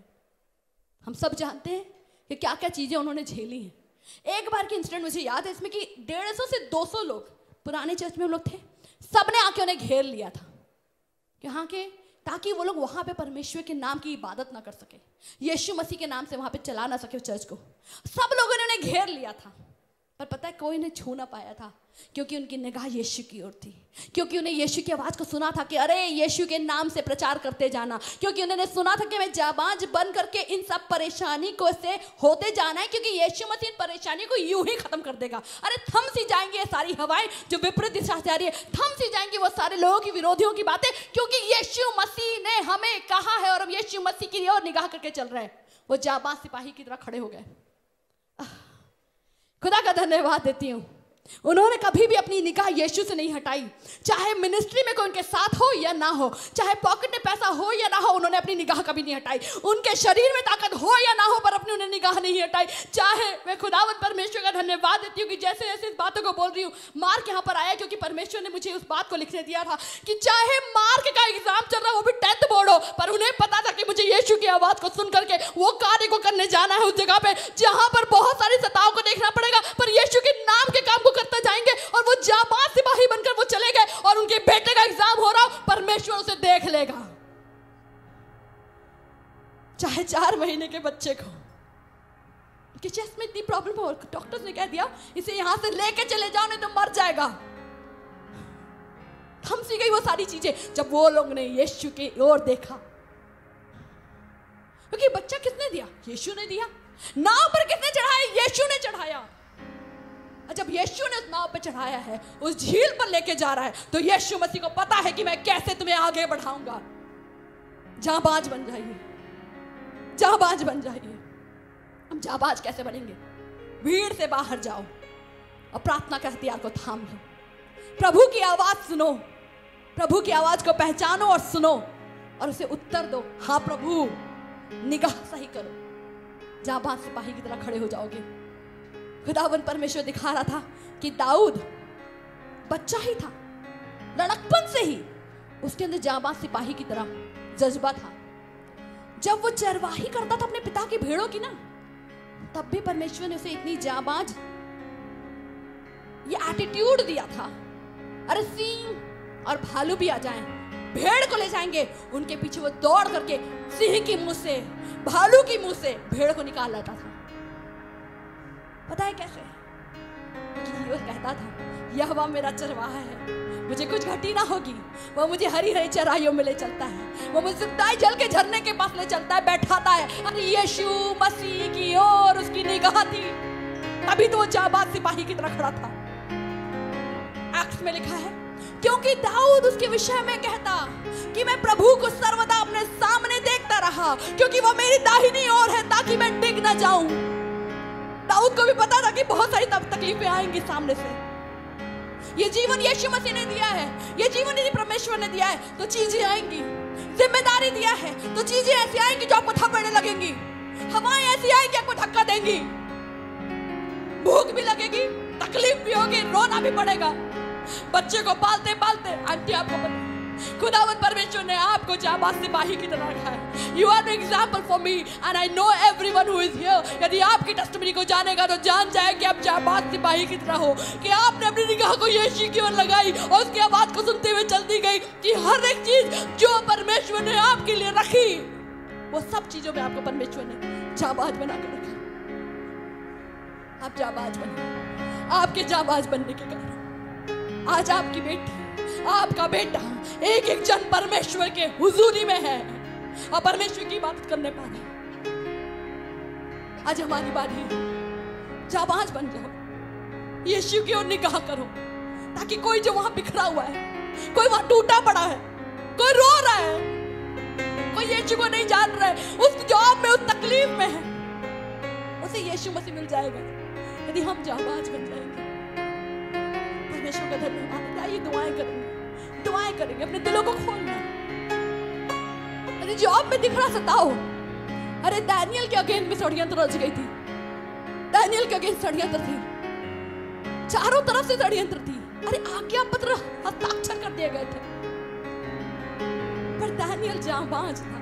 हम सब जानते हैं कि क्या क्या चीजें उन्होंने झेली हैं। एक बार की इंसिडेंट मुझे याद है इसमें कि 150 से 200 लोग पुराने चर्च में हम लोग थे, सबने आके उन्हें घेर लिया था यहाँ के, ताकि वो लोग वहां पे परमेश्वर के नाम की इबादत ना कर सके, यीशु मसीह के नाम से वहां पे चला ना सके चर्च को। सब लोगों ने उन्हें घेर लिया था, पर पता है कोई इन्हें छू ना पाया था, क्योंकि उनकी निगाह यीशु की ओर थी, क्योंकि उन्हें यीशु की आवाज को सुना था कि अरे यीशु के नाम से प्रचार करते जाना, क्योंकि उन्होंने सुना था कि मैं जाबाज बन करके इन सब परेशानी को से होते जाना है, क्योंकि यीशु मसीह इन परेशानी को यूं ही खत्म कर देगा। अरे थम सी जाएंगे ये सारी हवाएं जो विपरीत दिशा से आ रही है, थम सी जाएंगी वो सारे लोगों की विरोधियों की बातें, क्योंकि यीशु मसीह ने हमें कहा है और हम यीशु मसीह की ओर निगाह करके चल रहे हैं। वो जाबाज सिपाही की तरह खड़े हो गए। खुदा का धन्यवाद देती हूँ, उन्होंने कभी भी अपनी निगाह यीशु से नहीं हटाई, चाहे मिनिस्ट्री में कोई उनके साथ हो या ना हो, चाहे पॉकेट में पैसा हो या ना हो, उन्होंने अपनी निगाह कभी नहीं हटाई, उनके शरीर में ताकत हो या ना हो, पर अपनी उन्हें निगाह नहीं हटाई। चाहे मैं खुदावंद परमेश्वर का धन्यवाद देती हूँ कि जैसे जैसे इस बातों को बोल रही हूँ, मार्क यहाँ पर आया क्योंकि परमेश्वर ने मुझे उस बात को लिखने दिया था कि चाहे मार्क का एग्जाम चल रहा, वो भी 10th बोर्ड हो, पर उन्हें पता था कि मुझे यीशु की आवाज को सुन करके वो कार्य को करने जाना है उस जगह पे जहां पर बहुत सारी सताओं को देखना पड़ेगा, पर यीशु के नाम के काम को करते जाएंगे। और वो जाबाज सिपाही बनकर वो चले गए, और उनके बेटे का एग्जाम हो रहा, परमेश्वर उसे देख लेगा। चाहे 4 महीने के बच्चे को उनके चेस्ट में इतनी प्रॉब्लम हो, डॉक्टर्स ने कह दिया इसे यहां से लेके चले जाओ नहीं तो मर जाएगा। थम सी गई वो सारी चीजें जब वो लोग ने यीशु की ओर देखा, क्योंकि बच्चा किसने दिया? यीशु ने दिया। नाव पर किसने चढ़ाया? यीशु ने चढ़ाया। जब यीशु ने उस नाव पर चढ़ाया है, उस झील पर लेके जा रहा है, तो यीशु मसीह को पता है कि मैं कैसे तुम्हें आगे बढ़ाऊंगा। जाबाज बन जाइए, जाबाज बन जाइए। हम जाबाज कैसे बनेंगे? भीड़ से बाहर जाओ और प्रार्थना के हथियार को थाम लो, प्रभु की आवाज सुनो, प्रभु की आवाज को पहचानो और सुनो और उसे उत्तर दो, हाँ प्रभु, निगाह सही करो। जाबाज सिपाही की तरह खड़े हो जाओगे। खुदावंद परमेश्वर दिखा रहा था कि दाऊद बच्चा ही था, लड़कपन से ही उसके अंदर जाबाज सिपाही की तरह जज्बा था। जब वो चरवाही करता था अपने पिता की भेड़ों की ना, तब भी परमेश्वर ने उसे इतनी जाबाज ये एटीट्यूड दिया था, अरे सिंह और भालू भी आ जाएं, भेड़ को ले जाएंगे, उनके पीछे वो दौड़ करके सिंह के मुंह से, भालू के मुंह से भेड़ को निकाल लाता था। पता है कैसे? वो कहता था यहोवा मेरा चरवाहा है, मुझे कुछ घटी ना होगी, वो मुझे हरी हरी चराइयों में ले चलता है, वो मुझे सिद्धाई जल के झरने के पास ले चलता है, बैठाता है। अरे यीशु मसीह की ओर उसकी निगाह थी, तभी तो वो जाबाज सिपाही की तरह खड़ा था। एक्ट्स में लिखा है, क्योंकि दाऊद उसके विषय में कहता कि मैं प्रभु को सर्वदा अपने सामने देखता रहा, क्योंकि वो मेरी दाहिनी ओर है ताकि मैं डिग ना जाऊं। दाऊद को भी पता था कि बहुत सारी तकलीफें आएंगी सामने से। ये जीवन यीशु मसीह ने दिया है, ये जीवन यदि परमेश्वर ने दिया है तो चीजें आएंगी। जिम्मेदारी दिया है तो चीजें ऐसी आएंगी जो आपको थपड़ने लगेंगी, हवाएं ऐसी आएंगी आपको धक्का देंगी, भूख भी लगेगी, तकलीफ भी होगी, रोना भी पड़ेगा। बच्चे को पालते पालते आंटी आपको पता, खुदावंद परमेश्वर ने आपको जाबाज सिपाही की तरह रखा है। You are the example for me and I know everyone who is here। यदि आपकी टेस्टिमनी को जानेगा तो जान जाए कि आप जाबाज सिपाही की तरह हो, कि आपने अपनी निगाह को यीशु की ओर लगाई और उसकी आवाज को सुनते हुए चलती गई कि हर एक चीज जो परमेश्वर ने आपके लिए रखी, वो सब चीजों में आपको परमेश्वर ने जाबाज बनाकर रखा। आप जाबाज बने, आपके जाबाज बनने के कारण आज आपकी बेटी, आपका बेटा एक एक जन परमेश्वर के हुजूरी में है और परमेश्वर की इबादत करने पा रहे। आज हमारी बारी है, जाबाज बन जाओ, यीशु की ओर निगाह करो, ताकि कोई जो वहां बिखरा हुआ है, कोई वहां टूटा पड़ा है, कोई रो रहा है, कोई ये यीशु को नहीं जान रहे, उस जॉब में, उस तकलीफ में है, उसे यीशु मसीह मिल जाएगा यदि हम जाबाज बन जाएंगे। परमेश्वर का धन्यवाद। आइए दुआएं करेंगे, अपने दिलों को खोलना। अरे जॉब में दिख रहा सताओ, अरे दानियल के अगेंस्ट में षड्यंत्र रच गई थी, दानियल के अगेंस्ट षड्यंत्र थी, चारों तरफ से षड्यंत्र थी। अरे आज्ञा पत्र हस्ताक्षर कर दिए गए थे, पर दानियल जाबाज था,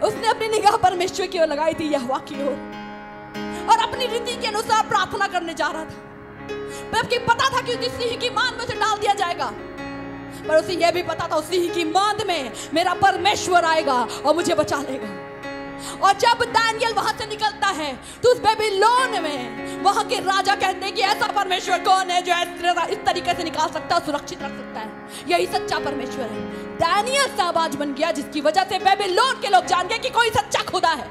उसने अपनी निगाह परमेश्वर की ओर लगाई थी, यहोवा की ओर, और अपनी रीति के अनुसार प्रार्थना करने जा रहा था। जबकि पता था कि उसे सिंह की मांद में से डाल दिया जाएगा, पर उसे यह भी पता था उस सिंह की मांद में मेरा परमेश्वर आएगा और मुझे बचा लेगा। और जब दानियल वहां से निकलता है तो उस बेबीलोन में वहां के राजा कहते हैं कि ऐसा परमेश्वर कौन है जो इस तरीके से निकाल सकता है, सुरक्षित रख सकता है, यही सच्चा परमेश्वर है। दानियल जाबाज बन गया, जिसकी वजह से बेबीलोन के लोग जान गए कि कोई सच्चा खुदा है।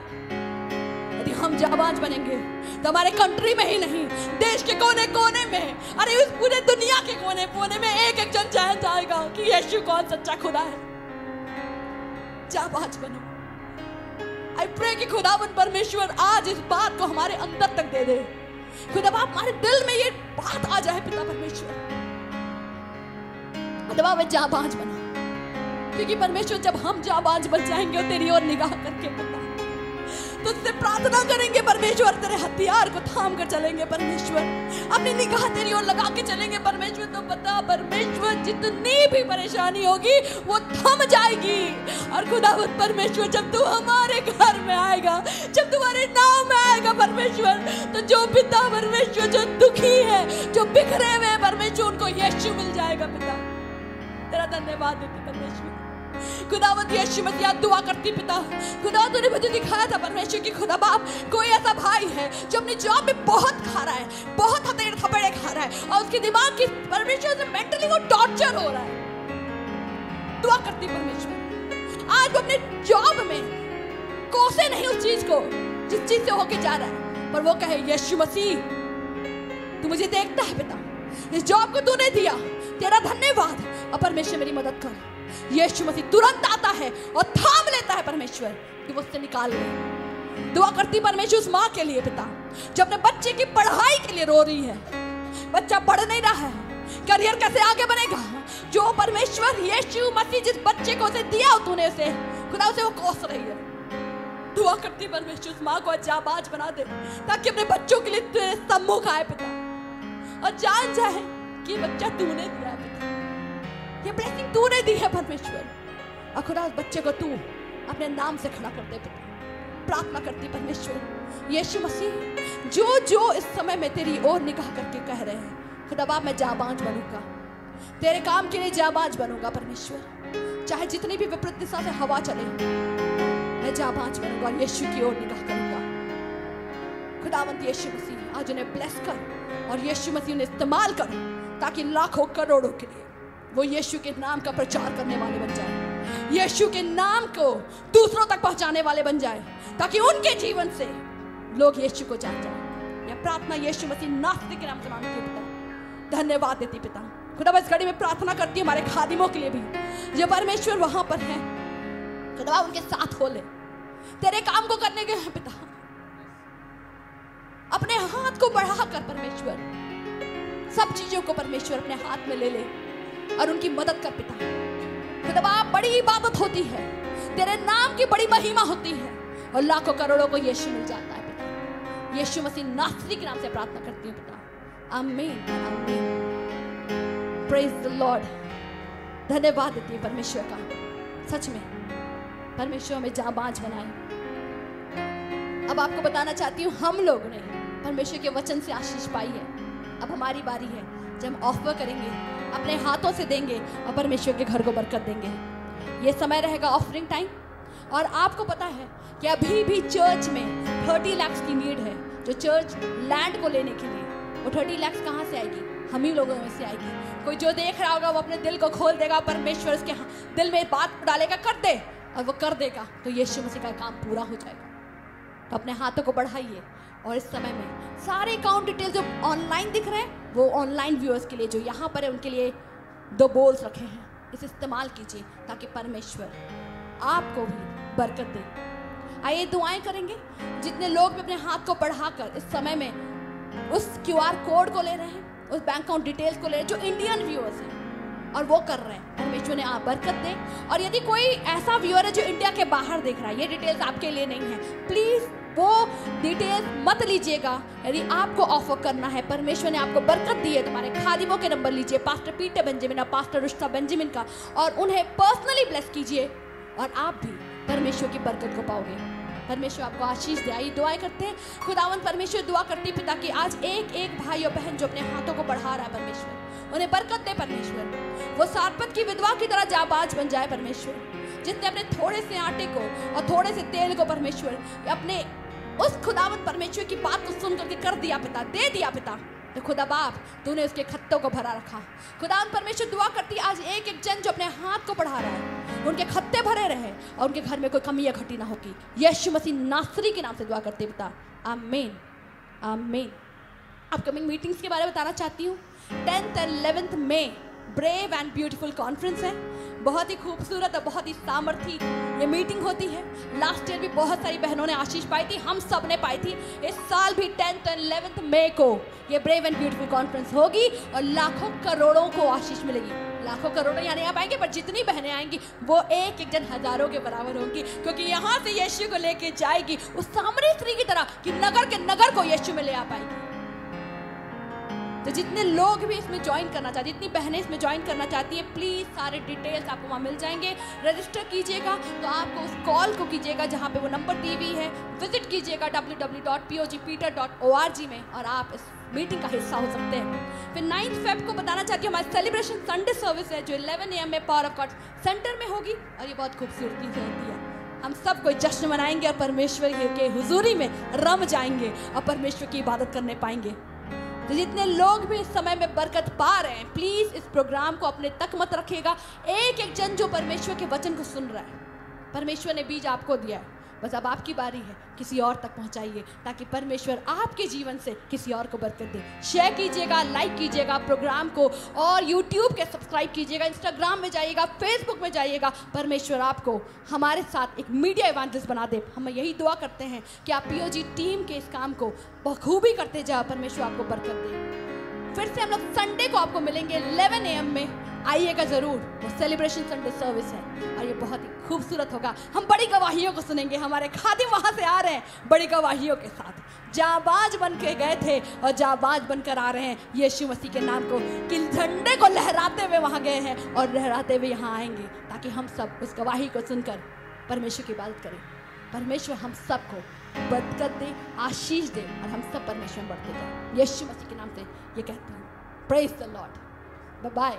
यदि हम जाबाज बनेंगे तो हमारे कंट्री में ही नहीं, देश के कोने कोने में, अरे उस पूरे दुनिया के कोने कोने में एक एक जन जान जाएगा कि यीशु कौन सच्चा खुदा है। जाबाज बनो। आई प्रे कि खुदावन परमेश्वर आज इस बात को हमारे अंदर तक दे दे। खुदा हमारे दिल में ये बात आ जाए, पिता परमेश्वर, खुदा मैं जाबाज बना, क्योंकि परमेश्वर जब हम जाबाज बन जाएंगे और तेरी ओर निगाह करके पिता तुझसे प्रार्थना करेंगे परमेश्वर, तेरे हथियार को थाम कर चलेंगे परमेश्वर, अपनी निगाह तेरी ओर लगा के चलेंगे परमेश्वर, तो बता परमेश्वर जितनी भी परेशानी होगी वो थम जाएगी। और खुदावंद परमेश्वर जब तू हमारे घर में आएगा, जब तुम्हारे नाम में आएगा परमेश्वर, तो जो पिता परमेश्वर जो दुखी है, जो बिखरे हुए हैं परमेश्वर, उनको यीशु मिल जाएगा। पिता तेरा धन्यवाद देते परमेश्वर। खुदावंद यीशु मसीह दुआ करती पिता, खुदा तूने मुझे दिखाया था परमेश्वर की खुदा बाप कोई ऐसा भाई है जो अपनी जॉब में बहुत खा रहा है, बहुत थपेड़े खा रहा है, और उसके दिमाग की परमेश्वर से मेंटली वो टॉर्चर हो रहा है। दुआ करती परमेश्वर आज वो अपने जॉब में कोसे नहीं उस चीज को जिस चीज से होके जा रहा है, पर वो कहे यीशु मसीह तू मुझे देखता है पिता, इस जॉब को तूने दिया, तेरा धन्यवाद, और परमेश्वर मेरी मदद कर। यीशु मसीह तुरंत आता है और थाम लेता है परमेश्वर कि वो उससे निकाल ले। दुआ करती परमेश्वर उस माँ के लिए पिता जो अपने बच्चे की पढ़ाई के लिए रो रही है, बच्चा पढ़ नहीं रहा है, करियर कैसे आगे बनेगा, जो परमेश्वर यीशु मसीह जिस बच्चे को उसे दिया हो तूने उसे, खुदा उसे वो कोस रही है। दुआ करती परमेश्वर उस माँ को जाबाज बना दे ताकि अपने बच्चों के लिए तेरे सम्मुख आए पिता, और जान जाए कि बच्चा तूने दिया है पिता, ये ब्लेसिंग तूने दी है परमेश्वर, और खुदा उस बच्चे को तू अपने नाम से खड़ा कर दे पिता। प्रार्थना करती परमेश्वर यीशु मसीह जो जो इस समय में तेरी ओर निगाह करके कह रहे हैं, खुदा बाप मैं जाबाज बनूंगा, तेरे काम के लिए जाबाज बनूंगा परमेश्वर, चाहे जितनी भी विपरीत दिशा से हवा चले मैं जाबाज बनूंगा और यीशु की ओर निगाह करूंगा। खुदावंत यीशु मसीह आज उन्हें ब्लेस कर और यीशु मसीह उन्हें इस्तेमाल कर ताकि लाखों करोड़ों के लिए वो यीशु के नाम का प्रचार करने वाले बन जाए, यीशु के नाम को दूसरों तक पहुंचाने वाले बन जाए, ताकि उनके जीवन से लोग यीशु को जान जाए। यह प्रार्थना यीशु मसीह नासरी के नाम से मांगती है पिता, धन्यवाद देती पिता। खुदा इस घड़ी में प्रार्थना करती है हमारे खादिमों के लिए भी जो परमेश्वर वहां पर है, खुदा उनके साथ हो ले, तेरे काम को करने के हैं पिता, अपने हाथ को बढ़ाकर परमेश्वर सब चीजों को परमेश्वर अपने हाथ में ले ले और उनकी मदद कर पिता। खुदा बड़ी इबादत होती है, तेरे नाम की बड़ी महिमा होती है और लाखों करोड़ों को यीशु मिल जाता है पिता। यीशु मसीह नासरी के नाम से प्रार्थना करती हूँ पिता, आमीन आमीन। Praise the Lord. धन्यवाद देती है परमेश्वर का, सच में परमेश्वर हमें जाबाज बनाए। अब आपको बताना चाहती हूँ हम लोगों ने परमेश्वर के वचन से आशीष पाई है, अब हमारी बारी है जब हम ऑफर करेंगे, अपने हाथों से देंगे और परमेश्वर के घर को बरकत देंगे। ये समय रहेगा ऑफरिंग टाइम, और आपको पता है कि अभी भी चर्च में 30 लाख की नीड है, जो चर्च लैंड को लेने के लिए। वो 30 लाख कहाँ से आएगी? हम ही लोगों में से आएगी। कोई जो देख रहा होगा वो अपने दिल को खोल देगा, परमेश्वर उसके दिल में बात डालेगा, कर दे, और वो कर देगा तो यीशु मसीह का काम पूरा हो जाएगा। तो अपने हाथों को बढ़ाइए, और इस समय में सारे अकाउंट डिटेल जो ऑनलाइन दिख रहे हैं वो ऑनलाइन व्यूअर्स के लिए जो यहाँ पर है उनके लिए 2 बोल्स रखे हैं, इसे इस्तेमाल कीजिए ताकि परमेश्वर आपको भी बरकत दे। आइए दुआएं करेंगे। जितने लोग भी अपने हाथ को बढ़ाकर इस समय में उस QR कोड को ले रहे हैं, उस बैंक अकाउंट डिटेल्स को ले रहे हैं, जो इंडियन व्यूअर्स हैं और वो कर रहे हैं, परमेश्वर ने आप बरकत दे। और यदि कोई ऐसा व्यूअर है जो इंडिया के बाहर देख रहा है, ये डिटेल्स आपके लिए नहीं है, प्लीज वो डिटेल्स मत लीजिएगा। यदि आपको ऑफर करना है, परमेश्वर ने आपको बरकत दी है, तुम्हारे खादिमों के नंबर लीजिए, पास्टर पीटर बेंजामिन और पास्टर रुस्ता बेंजामिन का, और उन्हें पर्सनली ब्लेस कीजिए और आप भी परमेश्वर की बरकत को पाओगे। परमेश्वर आपको आशीष दे। आइए दुआएं करते हैं। खुदावंद परमेश्वर, दुआ करती पिता कि आज एक एक भाई और बहन जो अपने हाथों को बढ़ा रहा है, परमेश्वर उन्हें बरकत दे। परमेश्वर वो सारपत की विधवा की तरह जाबाज बन जाए। परमेश्वर जिसने अपने थोड़े से आटे को और थोड़े से तेल को परमेश्वर अपने उस खुदावंद परमेश्वर की बात को सुन करके कर दिया पिता, दे दिया पिता, तो खुदा बाप तूने उसके खत्तों को भरा रखा। खुदावंद परमेश्वर दुआ करती आज एक एक जन जो अपने हाथ को बढ़ा रहा है, उनके खत्ते भरे रहे और उनके घर में कोई कमी या घटी ना होगी। यीशु मसीह नासरी के नाम से दुआ करते पिता, आमीन आमीन। अपकमिंग मीटिंग्स के बारे में बताना चाहती हूँ। 10th और 11th मई ब्रेव एंड ब्यूटीफुल कॉन्फ्रेंस है। बहुत ही खूबसूरत और बहुत ही सामर्थी ये मीटिंग होती है। लास्ट ईयर भी बहुत सारी बहनों ने आशीष पाई थी, हम सब ने पाई थी। इस साल भी 10th और 11th मई को ये ब्रेव एंड ब्यूटीफुल कॉन्फ्रेंस होगी और लाखों करोड़ों को आशीष मिलेगी। लाखों करोड़ों यहाँ नहीं आ पाएंगे, पर जितनी बहनें आएंगी वो एक एक जन हजारों के बराबर होंगी, क्योंकि यहाँ से यीशु को लेके जाएगी उस सामरी स्त्री की तरह कि नगर के नगर को यीशु में ले आ पाएगी। तो जितने लोग भी इसमें ज्वाइन करना चाहते, जितनी बहनें इसमें ज्वाइन करना चाहती है, प्लीज सारे डिटेल्स आपको वहाँ मिल जाएंगे। रजिस्टर कीजिएगा तो आपको उस कॉल को कीजिएगा जहाँ पे वो नंबर दी हुई है, विजिट कीजिएगा www.pogpeter.org में और आप इस मीटिंग का हिस्सा हो सकते हैं। फिर 9 फेब को बताना चाहती हूँ, हमारी सेलिब्रेशन संडे सर्विस है जो 11 AM में पावर ऑफ गॉड सेंटर में होगी और ये बहुत खूबसूरती से होती है। हम सब कोई जश्न मनाएंगे और परमेश्वर के हुजूरी में रम जाएंगे और परमेश्वर की इबादत करने पाएंगे। तो जितने लोग भी इस समय में बरकत पा रहे हैं, प्लीज इस प्रोग्राम को अपने तक मत रखिएगा। एक एक जन जो परमेश्वर के वचन को सुन रहा है, परमेश्वर ने बीज आपको दिया है, बस अब आपकी बारी है किसी और तक पहुंचाइए ताकि परमेश्वर आपके जीवन से किसी और को बरकत दे। शेयर कीजिएगा, लाइक कीजिएगा प्रोग्राम को और YouTube के सब्सक्राइब कीजिएगा, इंस्टाग्राम में जाइएगा, फेसबुक में जाइएगा। परमेश्वर आपको हमारे साथ एक मीडिया इवेंजलिस्ट बना दे। हम यही दुआ करते हैं कि आप POG टीम के इस काम को बखूबी करते जाओ, परमेश्वर आपको बरकत दे। फिर से हम लोग संडे को आपको मिलेंगे 11 AM में, आइएगा जरूर। वो सेलिब्रेशन संडे सर्विस है और ये बहुत ही खूबसूरत होगा। हम बड़ी गवाहियों को सुनेंगे, हमारे खादिम वहां से आ रहे हैं बड़ी गवाहियों के साथ। जाबाज बन के गए थे और जाबाज बनकर आ रहे हैं यीशु मसीह के नाम को कि झंडे को लहराते हुए वहां गए हैं और लहराते हुए यहाँ आएंगे ताकि हम सब उस गवाही को सुनकर परमेश्वर की इबादत करें। परमेश्वर हम सबको बरकत दे, आशीष दे और हम सब परमेश्वर में बढ़ते जाए। यीशु मसीह के नाम से ये कहते हैं। Praise the lord. Bye bye.